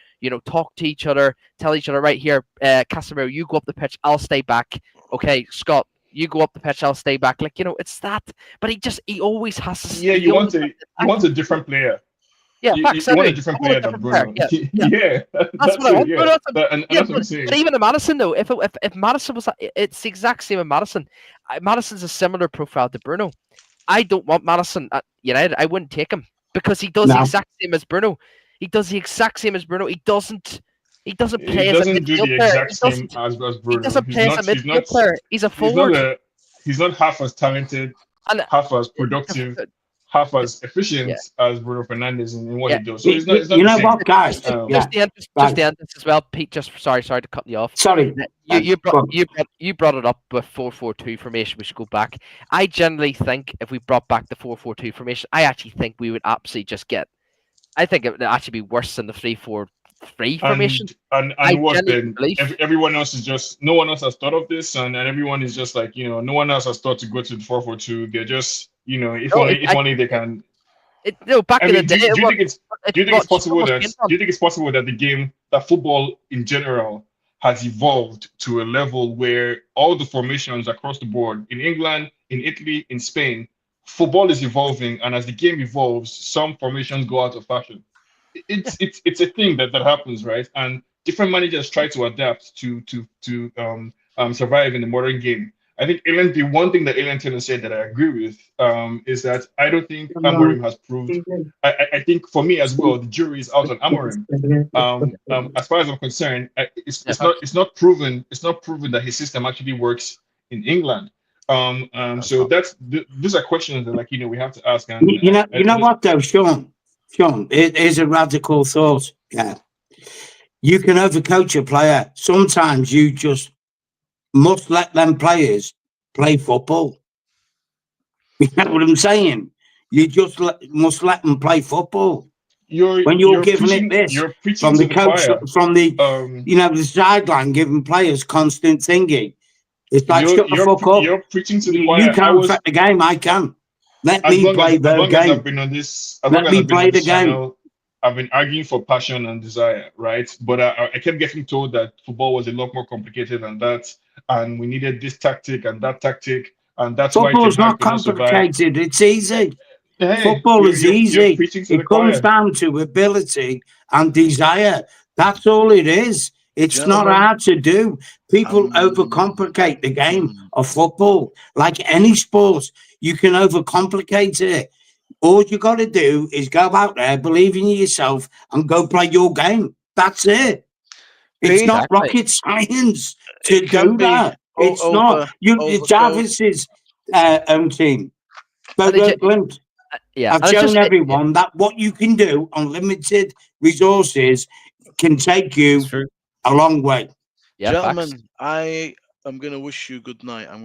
talk to each other, tell each other, right here, Casemiro, you go up the pitch, I'll stay back. Okay, Scott, you go up the pitch, I'll stay back. Like, it's that. But he always has to. Yeah, you want a different player. Yeah, you want a different player than Bruno. Yeah. That's what I want. Yeah. That's what I'm saying. But even in Maddison, though, if Maddison was, it's the exact same in Maddison. Maddison's a similar profile to Bruno. I don't want Maddison at United. I wouldn't take him because he does the exact same as Bruno. He doesn't play as a midfield player. He doesn't play as a midfield player. He's a forward. He's not half as talented, half as productive, half as efficient as Bruno Fernandes in what he does. So it's not what, guys? Just the end as well, Pete. Just sorry to cut you off. Sorry. You brought it up with 4-4-2 formation. We should go back. I generally think if we brought back the 4-4-2 formation, I actually think we would absolutely just get. I think it would actually be worse than the 3-4-3 formation. And what then? Everyone else is just no one else has thought of this, and everyone is just like no one else has thought to go to the 4-4-2. They're just if only they can. Back in the day. Do you think it's possible that the game, that football in general, has evolved to a level where all the formations across the board in England, in Italy, in Spain, football is evolving, and as the game evolves, some formations go out of fashion. It's a thing that happens, right? And different managers try to adapt to survive in the modern game. I think the one thing that Ellen said that I agree with is that I don't think Amorim has proved. I think for me as well, the jury is out on Amorim. As far as I'm concerned, it's not proven that his system actually works in England. So these are questions that we have to ask. And you know what though, Sean, it is a radical thought. Yeah, you can overcoach a player. Sometimes you just must let them players play football. You know what I'm saying? You just must let them play football. When you're giving preaching, it this you're preaching from to the coach, choir. from the the sideline, giving players constant thingy. It's like shut the fuck up. You're preaching to the choir. You can't affect the game. I can. Let me play the game. As I've been on this, Let me play the game. Channel, I've been arguing for passion and desire, right? But I kept getting told that football was a lot more complicated than that, and we needed this tactic and that tactic, and that's why football's not complicated. It's easy. Hey, football is easy. It comes down to ability and desire. That's all it is. It's not hard to do. People overcomplicate the game of football. Like any sport, you can overcomplicate it. All you got to do is go out there, believe in yourself, and go play your game. That's it. It's not rocket science to do that. It's not. It's Jarvis's own team. But I've shown everyone that what you can do on limited resources can take you a long way. Yeah, gentlemen, I am going to wish you good night. I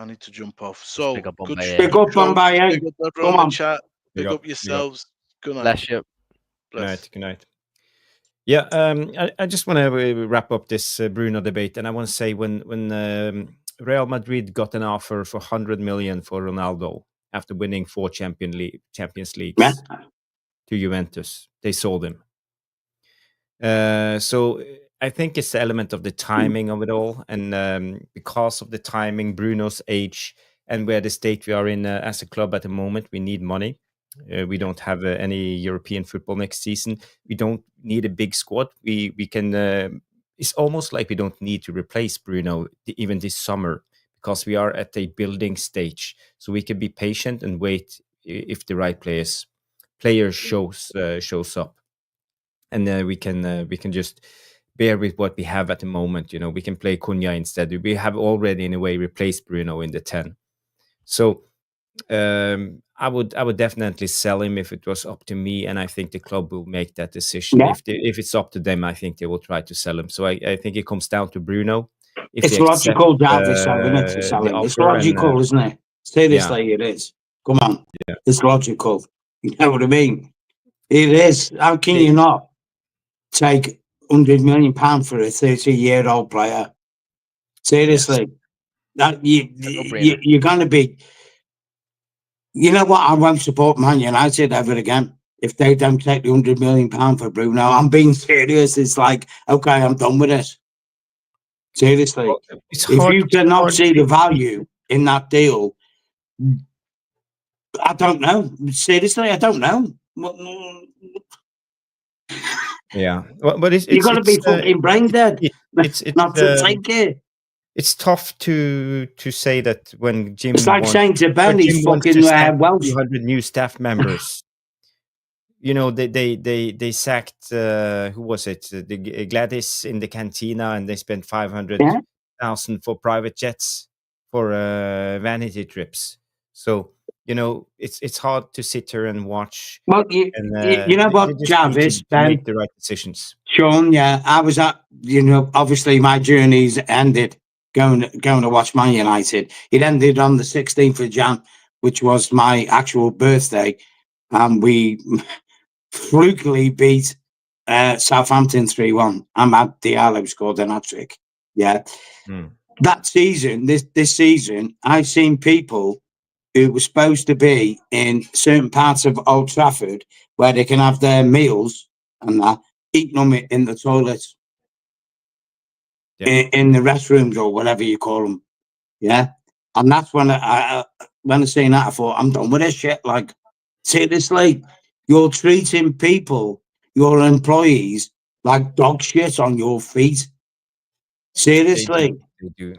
need to jump off. So, big up Bombay. Big up everyone in the chat. Big up yourselves. Good night. Bless you. Good night. Yeah, I just want to wrap up this Bruno debate, and I want to say when Real Madrid got an offer for 100 million for Ronaldo after winning 4 Champions Leagues to Juventus, they sold him. So I think it's the element of the timing of it all, and because of the timing, Bruno's age, and where the state we are in as a club at the moment, we need money. We don't have any European football next season. We don't need a big squad. We can. It's almost like we don't need to replace Bruno even this summer because we are at a building stage. So we can be patient and wait if the right player shows up, and we can just bear with what we have at the moment. We can play Cunha instead. We have already in a way replaced Bruno in the 10. So. I would definitely sell him if it was up to me, and I think the club will make that decision. Yeah. If it's up to them, I think they will try to sell him. So I think it comes down to Bruno. It's logical, Jarvis, isn't it, to sell him? It's logical, isn't it? Seriously, it is. Come on. Yeah. It's logical. You know what I mean? It is. How can you not take £100 million for a 30-year-old player? Seriously. Yes. You're going to be... You know what? I won't support Man United ever again if they don't take the £100 million for Bruno. I'm being serious. It's like, okay, I'm done with it. Seriously. If you cannot see the value in that deal, I don't know. Seriously, I don't know. Yeah. Well, but you've got to be fucking brain dead it's not to take it. It's tough to say that when Jim. It's like saying to Ben, he's fucking Welsh. 200 new staff members. They sacked who was it? The Gladys in the cantina, and they spent 500,000 for private jets for vanity trips. So it's hard to sit here and watch. Well, you know what, Jarvis, Ben, make the right decisions. Sean, yeah, I was at. Obviously my journey's ended. Going to watch Man United. It ended on the 16th of Jan, which was my actual birthday, and we flukily beat Southampton 3-1. Ahmad Diallo scored an hat-trick. Yeah, that season, this season, I've seen people who were supposed to be in certain parts of Old Trafford where they can have their meals and that, eating them in the toilets. In the restrooms or whatever you call them, yeah. And that's when I seen that, I thought, I'm done with this shit. Like, seriously, you're treating people, your employees, like dog shit on your feet. Seriously, they do.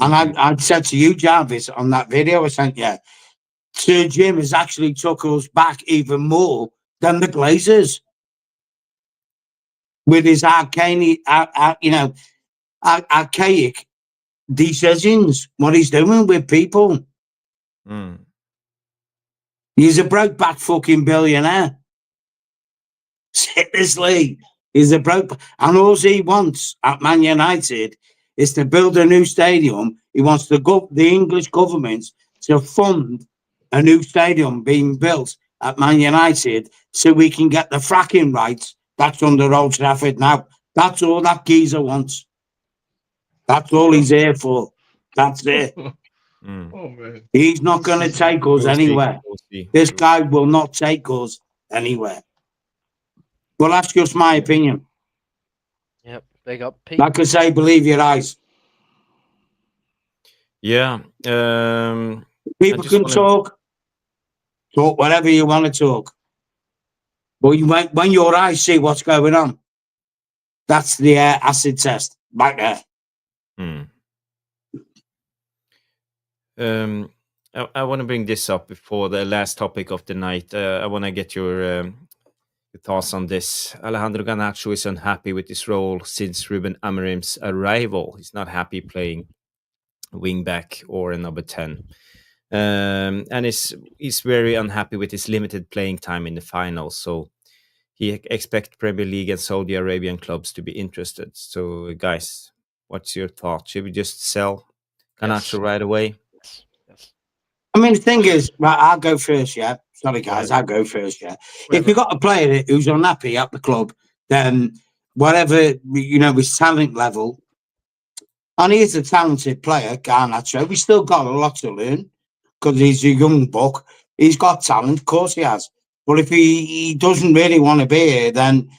And I said to you, Jarvis, on that video I sent you, Sir Jim has actually took us back even more than the Glazers with his arcane, archaic decisions. What he's doing with people. Mm. He's a broke back fucking billionaire. Seriously, he's a broke, and all he wants at Man United is to build a new stadium. He wants the English government to fund a new stadium being built at Man United so we can get the fracking rights that's under Old Trafford now. That's all that geezer wants. That's all he's here for. That's it. Mm. Oh man. He's not going to take us We'll see, anywhere. we'll see. This guy will not take us anywhere. Well, that's just my opinion. Yep. Big up, Pete. Like I say, believe your eyes. Yeah. People just can wanna- talk whatever you want to talk. But when your eyes see what's going on, that's the acid test right there. I want to bring this up before the last topic of the night. I want to get your thoughts on this. Alejandro Garnacho is unhappy with his role since Ruben Amorim's arrival. He's not happy playing wing back or a number 10. And he's very unhappy with his limited playing time in the finals. So he expects Premier League and Saudi Arabian clubs to be interested. So, guys, what's your thought? Should we just sell Garnacho right away? Yes. I mean, the thing is, right, I'll go first, yeah. Sorry, guys, I'll go first, yeah. If you've got a player who's unhappy at the club, then whatever, his talent level, and he is a talented player, Garnacho, he's still got a lot to learn because he's a young buck. He's got talent, of course he has. But if he doesn't really want to be here, then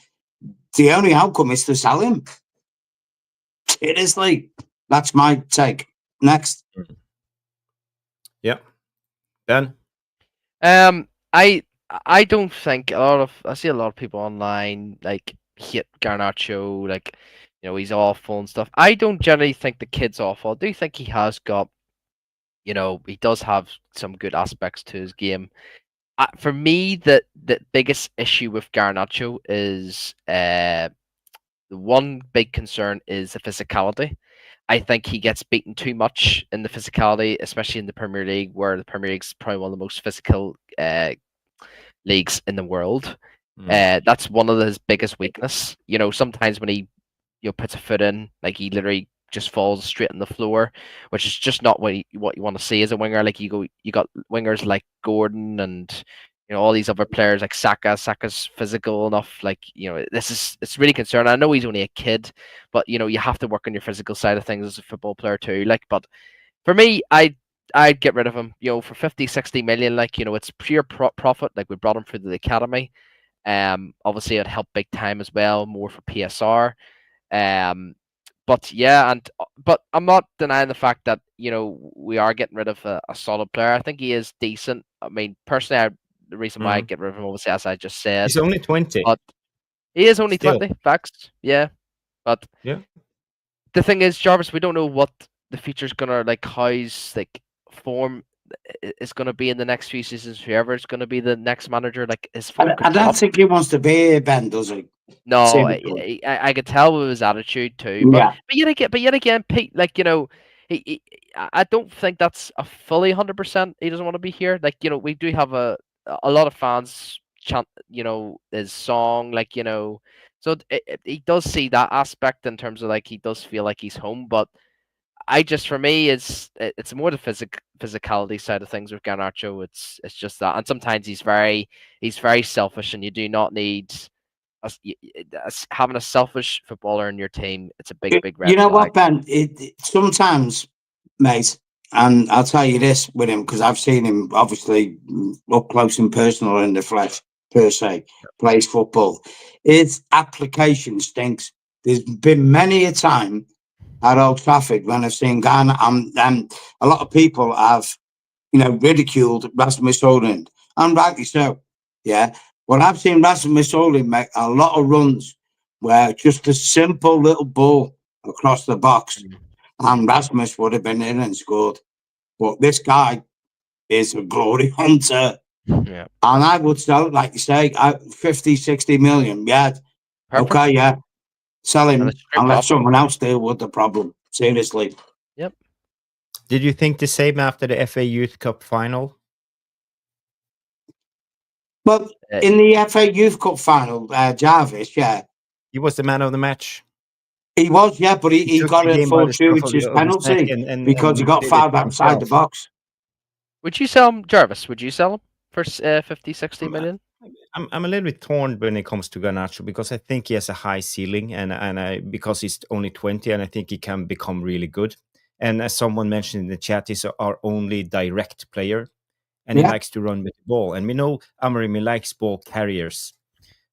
the only outcome is to sell him. Seriously, that's my take. Next. Yeah. Ben? I don't think I see a lot of people online like hit Garnacho, like he's awful and stuff. I don't generally think the kid's awful. I do think he has got, he does have some good aspects to his game. For me, the biggest issue with Garnacho is the one big concern is the physicality. I think he gets beaten too much in the physicality, especially in the Premier League, where the Premier League is probably one of the most physical leagues in the world. That's one of his biggest weakness. Sometimes when he puts a foot in, like he literally just falls straight on the floor, which is just not what you want to see as a winger. Like you got wingers like Gordon and all these other players like Saka. Saka's physical enough. Like it's really concerning. I know he's only a kid, but you have to work on your physical side of things as a football player too. Like, but for me, I'd get rid of him. For 50-60 million. Like it's pure profit. Like we brought him through the academy. Obviously it helped big time as well, more for PSR. But yeah, but I'm not denying the fact that we are getting rid of a solid player. I think he is decent. I mean, personally, the reason why I get rid of him, obviously, as I just said, he's only 20. But he is only Still. 20. Facts, yeah. But the thing is, Jarvis, we don't know what the future's gonna like. How his form is gonna be in the next few seasons. Whoever is gonna be the next manager, like his form. I don't think he wants to be here, Ben, does he? No, I could tell with his attitude too. But yet again, Pete, like I don't think that's a fully 100%. He doesn't want to be here. Like we do have a lot of fans chant, his song, like so he does see that aspect in terms of like he does feel like he's home. But for me, it's more the physicality side of things with Garnacho. It's just that, and sometimes he's very selfish, and you do not need. Having a selfish footballer in your team, it's a big red flag. What, Ben? Sometimes, mate, and I'll tell you this with him because I've seen him obviously up close and personal in the flesh, per se, plays football. His application stinks. There's been many a time at Old Trafford when I've seen Ghana, and a lot of people have, ridiculed Rasmus Højlund, and rightly so, yeah. Well, I've seen Rasmus Højlund make a lot of runs where just a simple little ball across the box, and Rasmus would have been in and scored. But this guy is a glory hunter. Yeah. And I would sell it, like you say, 50, 60 million. Yeah. Perfect. Okay, yeah. Sell him And and it's straight let profit. someone else deal with the problem. Seriously. Yep. Did you think the same after the FA Youth Cup final? But in the FA Youth Cup final, Jarvis, yeah. He was the man of the match. He was, yeah, but he took got the a game by the scruff fortuitous of his neck penalty and because he got did it fouled outside the himself. box. Would you sell him, Jarvis? Would you sell him for 50, 60 million? I'm a little bit torn when it comes to Garnacho because I think he has a high ceiling and because he's only 20 and I think he can become really good. And as someone mentioned in the chat, he's our only direct player and he likes to run with the ball. And we know Amorim, he likes ball carriers.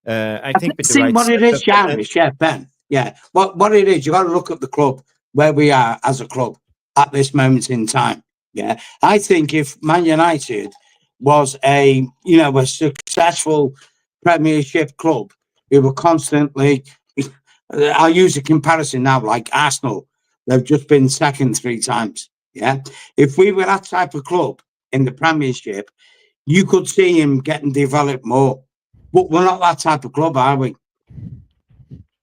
I think with the right what it is, setup Jarvis, yeah, Ben. Yeah. What it is, you got to look at the club where we are as a club at this moment in time. Yeah. I think if Man United was a successful Premiership club who were constantly, I'll use a comparison now, like Arsenal. They've just been second 3 times. Yeah. If we were that type of club in the Premiership, you could see him getting developed more. But we're not that type of club, are we?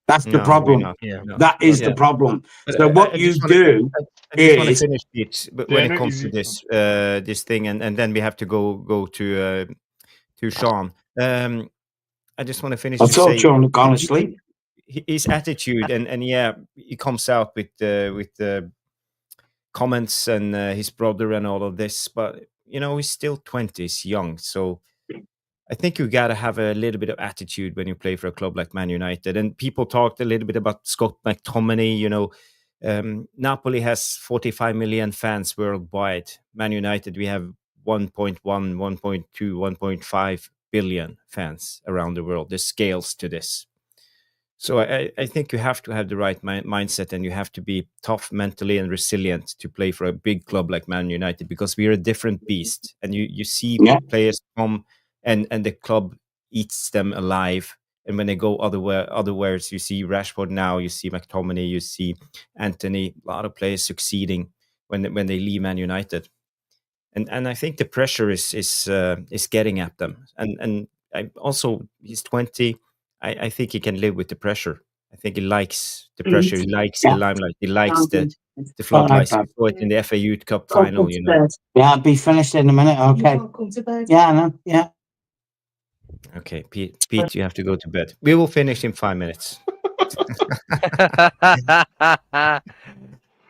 That's the problem. Yeah. That is the problem. But So what you do I just want to is finish it when it comes to this thing, and then we have to go to Sean. I just want to finish I to thought say Sean had gone to sleep. his attitude and yeah, he comes out with the comments and his brother and all of this, but he's still 20, he's young, so I think you got to have a little bit of attitude when you play for a club like Man United. And people talked a little bit about Scott McTominay. Napoli has 45 million fans worldwide. Man United, we have 1.1, 1.2, 1.5 billion fans around the world. There's scales to this. So I think you have to have the right mindset and you have to be tough mentally and resilient to play for a big club like Man United because we are a different beast. And you see players come and the club eats them alive. And when they go otherwhere, you see Rashford now, you see McTominay, you see Anthony, a lot of players succeeding when they leave Man United. And I think the pressure is getting at them. And I also, he's 20. I think he can live with the pressure. I think he likes the pressure. He likes the limelight. He likes the floodlights. We saw it in the FA Youth Cup final, Yeah, I'll be finished in a minute. Okay. Yeah, I know. Yeah. Okay, Pete, you have to go to bed. We will finish in 5 minutes.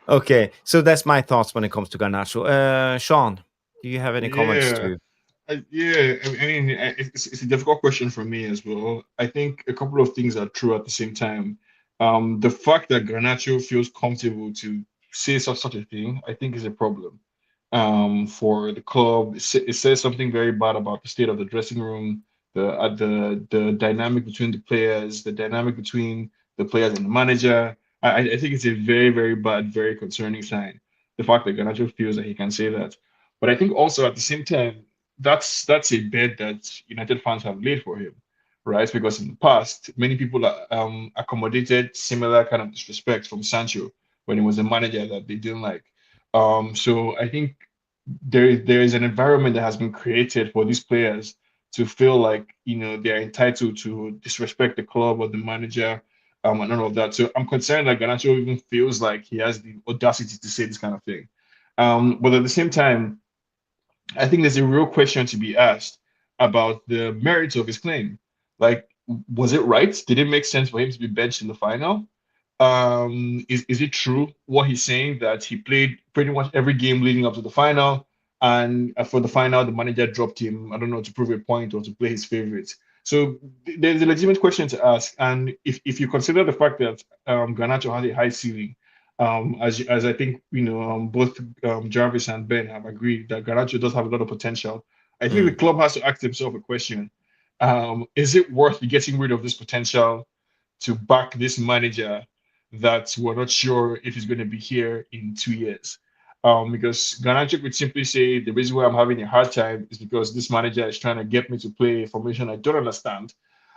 Okay, so that's my thoughts when it comes to Garnacho. Sean, do you have any comments to? I mean, it's a difficult question for me as well. I think a couple of things are true at the same time. The fact that Garnacho feels comfortable to say such a thing, I think, is a problem. For the club, it says something very bad about the state of the dressing room, the dynamic between the players, the dynamic between the players and the manager. I think it's a very, very bad, very concerning sign. The fact that Garnacho feels that he can say that. But I think also at the same time, that's a bet that United fans have laid for him, right? Because in the past, many people accommodated similar kind of disrespect from Sancho when he was a manager that they didn't like. So I think there is an environment that has been created for these players to feel like they're entitled to disrespect the club or the manager, and all of that. So I'm concerned that Garnacho even feels like he has the audacity to say this kind of thing. But at the same time, I think there's a real question to be asked about the merits of his claim. Like, was it right? Did it make sense for him to be benched in the final? Is it true what he's saying that he played pretty much every game leading up to the final, and for the final the manager dropped him, I don't know, to prove a point or to play his favorites? So there's a legitimate question to ask, and if you consider the fact that Garnacho has a high ceiling, as I think both Jarvis and Ben have agreed that Garnacho does have a lot of potential. I think the club has to ask themselves a question: is it worth getting rid of this potential to back this manager that we're not sure if he's going to be here in 2 years? Because Garnacho could simply say the reason why I'm having a hard time is because this manager is trying to get me to play a formation I don't understand,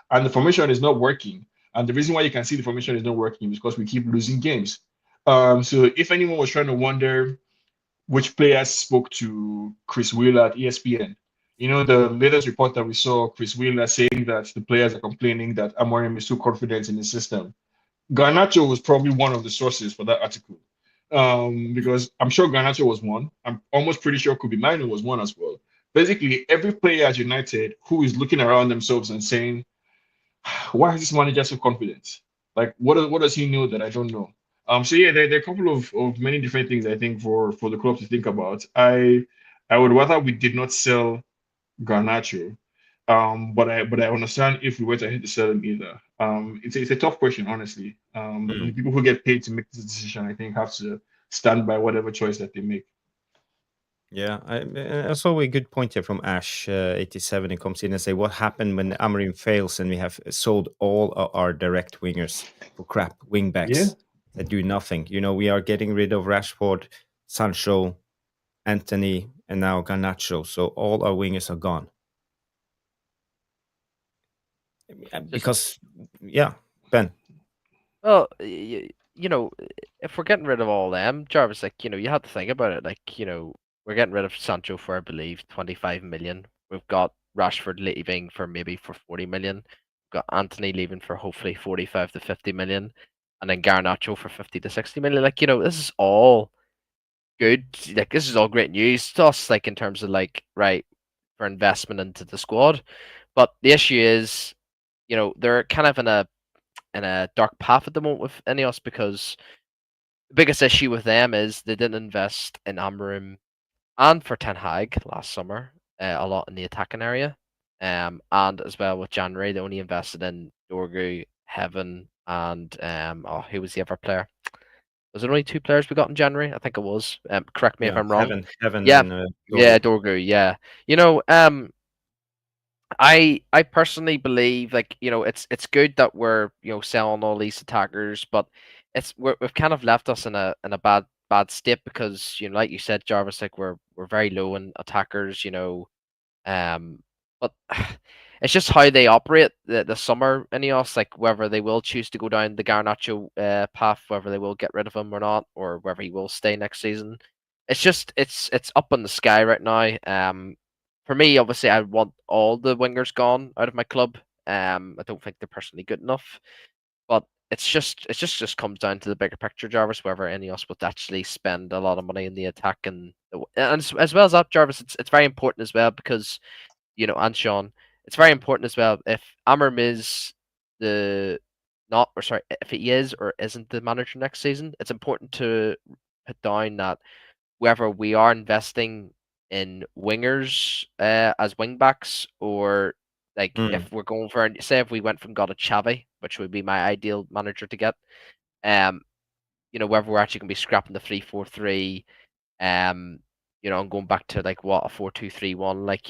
and the formation is not working. And the reason why you can see the formation is not working is because we keep losing games. So if anyone was trying to wonder which players spoke to Chris Wheeler at ESPN, the latest report that we saw, Chris Wheeler saying that the players are complaining that Amorim is too confident in the system. Garnacho was probably one of the sources for that article. Because I'm sure Garnacho was one. I'm almost pretty sure Kobe Mino was one as well. Basically, every player at United who is looking around themselves and saying, why is this manager so confident? Like, what does he know that I don't know? So yeah, there are a couple of many different things I think for the club to think about. I would rather we did not sell Garnacho, but I understand if we were to hit the sell him either. It's a tough question, honestly. But the people who get paid to make this decision, I think, have to stand by whatever choice that they make. Yeah, I saw a good point here from Ash 87. He comes in and say, "What happened when Amorim fails and we have sold all our direct wingers for crap wingbacks Yeah. that do nothing? We are getting rid of Rashford, Sancho, Anthony, and now Garnacho. So all our wingers are gone." Because, yeah, Ben. Well, if we're getting rid of all them, Jarvis, like, you have to think about it. Like, we're getting rid of Sancho for, I believe, 25 million. We've got Rashford leaving for 40 million. We've got Anthony leaving for hopefully 45 to 50 million. And then Garnacho for 50 to 60 million. Like, this is all good. Like, this is all great news to us, like, in terms of, like, right, for investment into the squad. But the issue is, they're kind of in a dark path at the moment with Ineos, because the biggest issue with them is they didn't invest in Amorim and for Ten Hag last summer a lot in the attacking area. And as well with January, they only invested in Dorgu, Heaven, and who was the other player? Was it only 2 players we got in January? I think it was. Correct me if I'm wrong. Heaven Yeah, and yeah, Dorgu. Yeah, I personally believe, like, it's good that we're selling all these attackers, but we've kind of left us in a bad state, because like you said, Jarvis, like we're very low in attackers, but it's just how they operate the summer Ineos, like whether they will choose to go down the Garnacho path, whether they will get rid of him or not, or whether he will stay next season. It's just it's up in the sky right now. For me, obviously, I want all the wingers gone out of my club. I don't think they're personally good enough, but it just comes down to the bigger picture, Jarvis. Whether Ineos would actually spend a lot of money in the attack, and as well as that, Jarvis, it's very important as well, because and Sean, it's very important as well, if Amorim is if he is or isn't the manager next season, it's important to put down that whether we are investing in wingers as wing backs, or like if we're going for, say, if we went from got a Xavi, which would be my ideal manager to get, whether we're actually going to be scrapping the 3-4-3, and going back to like what a 4-2-3-1, like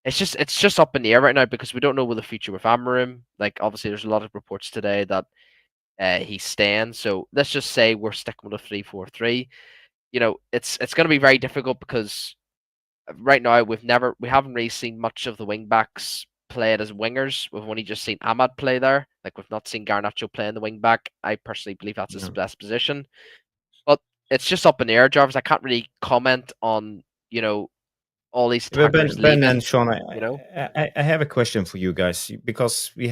it's just up in the air right now, because we don't know what the future with Amorim. Like, obviously, there's a lot of reports today that he's staying. So let's just say we're sticking with a 3-4-3. It's going to be very difficult, because right now we haven't really seen much of the wing backs played as wingers. We've only just seen Ahmad play there. Like, we've not seen Garnacho play in the wing back. I personally believe that's his best position. But it's just up in the air, Jarvis. I can't really comment on all these attackers Ben leaving, and Sean, I have a question for you guys, because we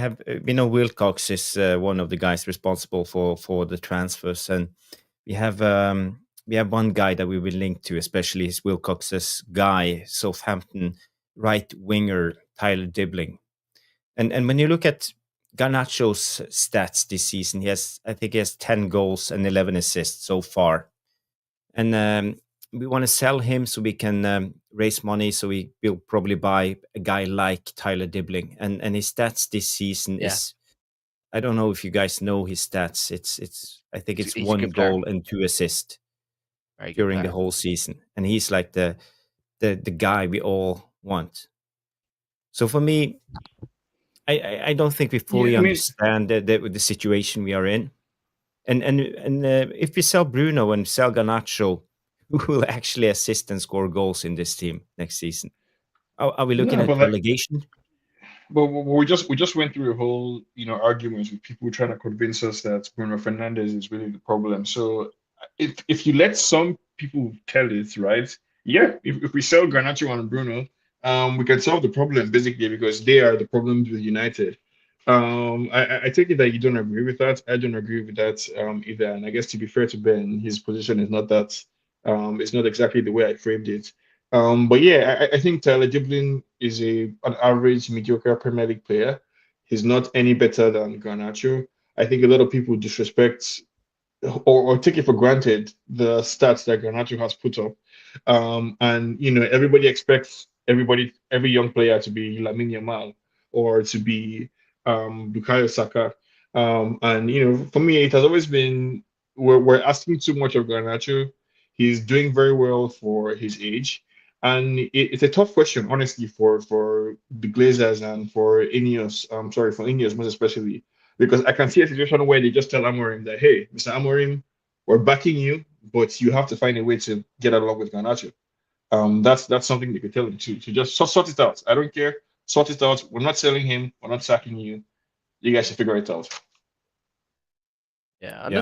know Wilcox is one of the guys responsible for the transfers, and we have one guy that we will link to, especially is Wilcox's guy, Southampton right winger Tyler Dibbling, and when you look at Garnacho's stats this season, I think he has 10 goals and 11 assists so far, and we want to sell him so we can raise money, so we will probably buy a guy like Tyler Dibbling, and his stats this season is, I don't know if you guys know his stats. I think it's He's 1 goal and 2 assists during the whole season, and he's like the guy we all want. So for me, I don't think we fully understand the situation we are in, and if we sell Bruno and sell Garnacho, who will actually assist and score goals in this team next season? Are we looking at relegation? But we just went through a whole arguments with people trying to convince us that Bruno Fernandes is really the problem. So if you let some people tell it, right? Yeah, if we sell Garnacho and Bruno, we can solve the problem basically because they are the problems with United. I take it that you don't agree with that. I don't agree with that either. And I guess to be fair to Ben, his position is not that it's not exactly the way I framed it. But yeah, I think Tyler Giblin is an average mediocre Premier League player. He's not any better than Garnacho. I think a lot of people disrespect or take it for granted the stats that Garnacho has put up. And everybody expects every young player to be Lamine Yamal or to be Bukayo Saka. And for me, it has always been we're asking too much of Garnacho. He's doing very well for his age. And it's a tough question, honestly, for the Glazers and for Ineos. I'm sorry, for Ineos most especially, because I can see a situation where they just tell Amorim that, hey, Mr. Amorim, we're backing you, but you have to find a way to get along with Garnacho. That's something they could tell him to just sort it out. I don't care. Sort it out. We're not selling him. We're not sacking you. You guys should figure it out. Yeah, and Yeah,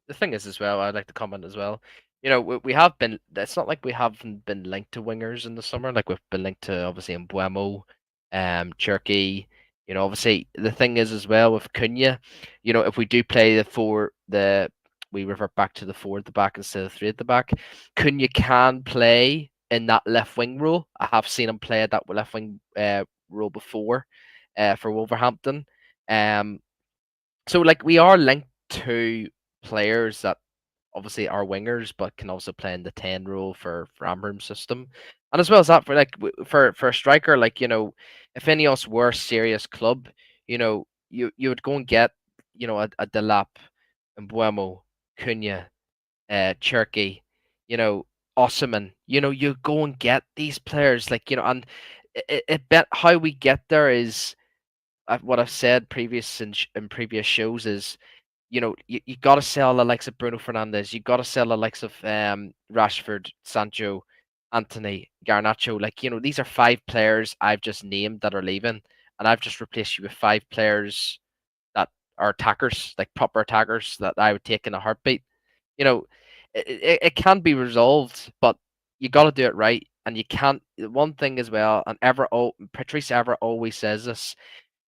the thing is as well, I'd like to comment as well. We have been. It's not like we haven't been linked to wingers in the summer. Like we've been linked to obviously Mbuemo, Cherky. Obviously the thing is as well with Cunha. If we do play we revert back to the 4 at the back instead of 3 at the back. Cunha can play in that left wing role. I have seen him play at that left wing role before, for Wolverhampton. So like we are linked to players that obviously are wingers, but can also play in the 10 role for Amorim's system. And as well as that, for a striker, if Ineos were a serious club, you would go and get a Delap, Mbuemo, Cunha, Cherky, Osimhen. You go and get these players, and it bet how we get there is what I've said in previous shows is, you got to sell the likes of Bruno Fernandes. You got to sell the likes of Rashford, Sancho, Anthony, Garnacho. These are 5 players I've just named that are leaving, and I've just replaced you with 5 players that are attackers, like proper attackers that I would take in a heartbeat. It can be resolved, but you got to do it right, and you can't. One thing as well, and Patrice Evra always says this: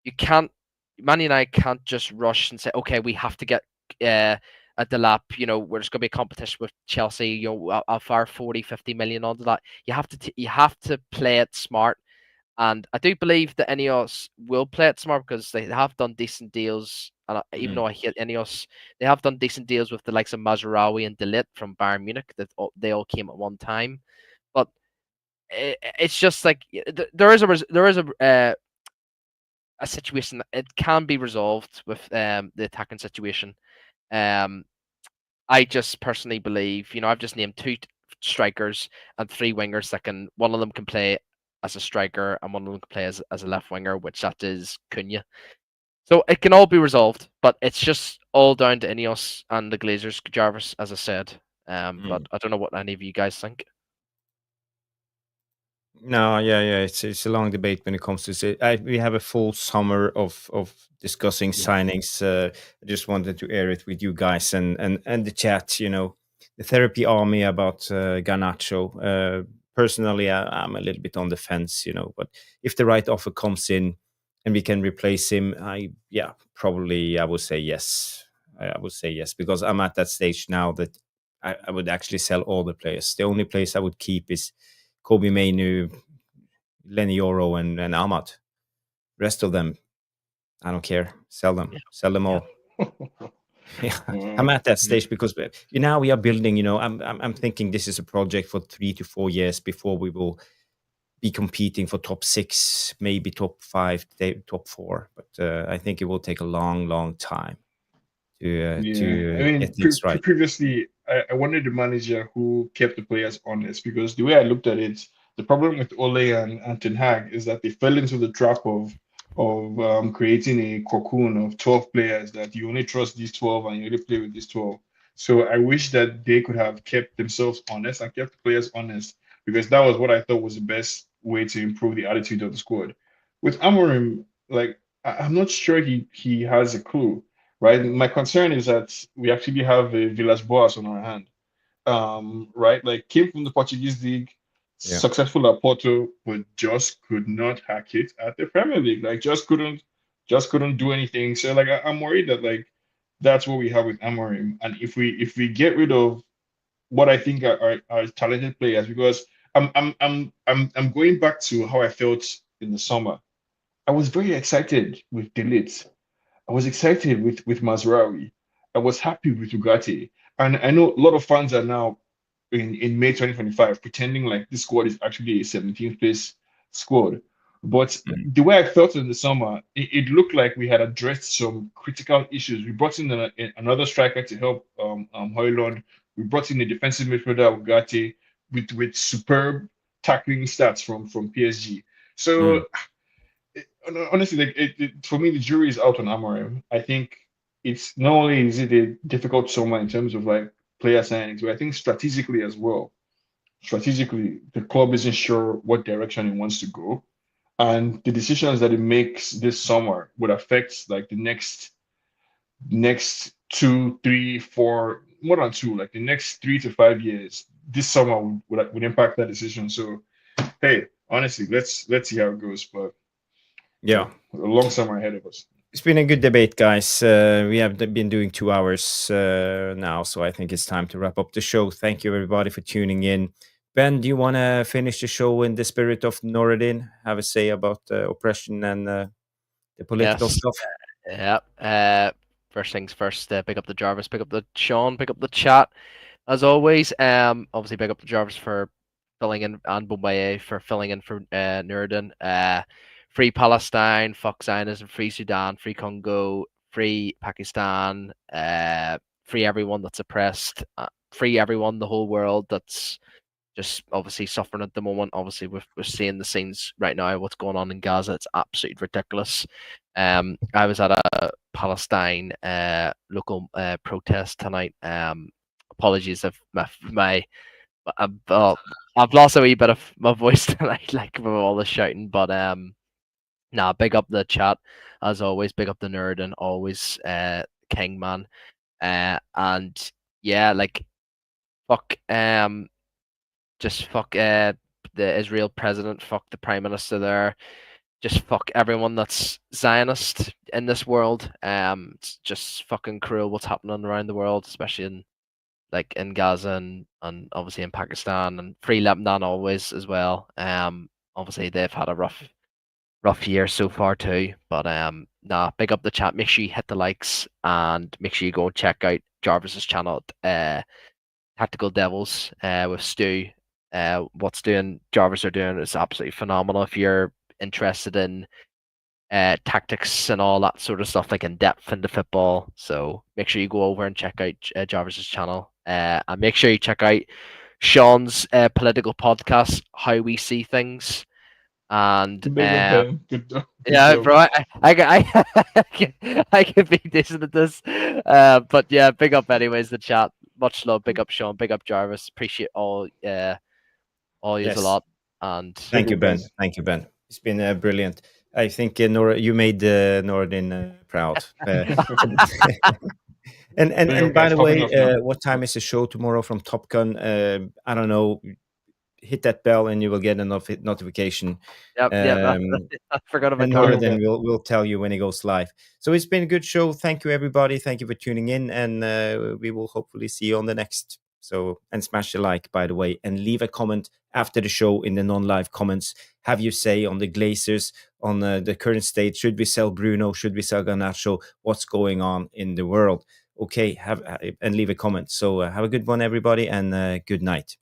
you can't. Man United can't just rush and say, okay, we have to get a Delap, we're just going to be a competition with Chelsea, I'll fire 40, 50 million onto that. You have to play it smart. And I do believe that Ineos will play it smart because they have done decent deals. And even though I hate Ineos, they have done decent deals with the likes of Mazraoui and De Ligt from Bayern Munich. That they all came at one time. But it's just like there is a situation that it can be resolved with the attacking situation. I just personally believe, I've just named 2 strikers and 3 wingers that one of them can play as a striker and one of them can play as a left winger, which that is Cunha. So it can all be resolved, but it's just all down to Ineos and the Glazers, Jarvis, as I said. But I don't know what any of you guys think. No, yeah. It's a long debate when it comes to it. We have a full summer of discussing signings. I just wanted to air it with you guys and the chat. The therapy army about Garnacho. Personally, I'm a little bit on the fence. But if the right offer comes in and we can replace him, probably I would say yes. I would say yes because I'm at that stage now that I would actually sell all the players. The only place I would keep is Kobe Mainu, Lenny Yoro, and Ahmad. Rest of them, I don't care. Sell them. Sell them all. Yeah. I'm at that stage because now we are building. I'm thinking this is a project for 3 to 4 years before we will be competing for top 6, maybe top 5, top 4. But I think it will take a long, long time to get things right. Previously, I wanted a manager who kept the players honest because the way I looked at it, the problem with Ole and Ten Hag is that they fell into the trap of creating a cocoon of 12 players that you only trust these 12 and you only play with these 12. So I wish that they could have kept themselves honest and kept the players honest because that was what I thought was the best way to improve the attitude of the squad. With Amorim, I'm not sure he has a clue. right? My concern is that we actually have a Villas-Boas on our hand, right? Like came from the Portuguese league, Yeah. successful at Porto, but just could not hack it at the Premier League. Like just couldn't do anything. So like I'm worried that like that's what we have with Amorim, and if we get rid of what I think are talented players, because I'm going back to how I felt in the summer. I was very excited with Delete. I was excited with Mazraoui. I was happy with Ugarte. And I know a lot of fans are now in May 2025 pretending like this squad is actually a 17th place squad. But the way I felt in the summer, it looked like we had addressed some critical issues. We brought in another striker to help Højlund. We brought in a defensive midfielder, Ugarte, with superb tackling stats from PSG. So honestly, like for me, the jury is out on Amorim. I think it's not only is it a difficult summer in terms of like player signings, but I think strategically as well. Strategically, the club isn't sure what direction it wants to go, and the decisions that it makes this summer would affect like the next 2, 3, 4, more than two, like the next 3 to 5 years. This summer would impact that decision. So, hey, honestly, let's see how it goes. But Yeah. a long summer ahead of us. It's been a good debate, guys. We have been doing 2 hours now, so I think it's time to wrap up the show. Thank you, everybody, for tuning in. Ben, do you want to finish the show in the spirit of Noradin? Have a say about oppression and the political stuff? Yeah. First things first, pick up the Jarvis, pick up the Sean, pick up the chat. As always, obviously pick up the Jarvis for filling in, and Bombaye for filling in for Noradin. Free Palestine, fuck Zionism, free Sudan, free Congo, free Pakistan, free everyone that's oppressed, free everyone, the whole world that's just obviously suffering at the moment. Obviously, we're seeing the scenes right now, what's going on in Gaza. It's absolutely ridiculous. I was at a Palestine local protest tonight. Apologies if I've lost a wee bit of my voice tonight, like from all the shouting, but nah, big up the chat as always. Big up the nerd and always king man. And yeah, like fuck just fuck the Israel president, fuck the prime minister there, just fuck everyone that's Zionist in this world. It's just fucking cruel what's happening around the world, especially in Gaza and obviously in Pakistan, and free Lebanon always as well. Obviously they've had a rough year so far too. But nah, big up the chat. Make sure you hit the likes and make sure you go and check out Jarvis's channel, Tactical Devils, with Stu. Jarvis are doing is absolutely phenomenal. If you're interested in tactics and all that sort of stuff, like in depth into football, so make sure you go over and check out Jarvis's channel, and make sure you check out Sean's political podcast, How We See Things. And yeah, bro, I can be decent at this, but yeah, big up anyways the chat. Much love, big up Sean, big up Jarvis. Appreciate all yous a lot. And thank you, Ben. Thank you, Ben. It's been brilliant. I think you made Noradin proud. And by the way, what time is the show tomorrow from Top Gun? I don't know. Hit that bell and you will get a notification. Yep. I forgot about that. Then we'll tell you when it goes live. So it's been a good show. Thank you, everybody. Thank you for tuning in, and we will hopefully see you on the next. So, and smash the like, by the way, and leave a comment after the show in the non-live comments. Have your say on the Glazers, on the current state. Should we sell Bruno? Should we sell Garnacho? What's going on in the world? Okay, and leave a comment. So have a good one, everybody, and good night.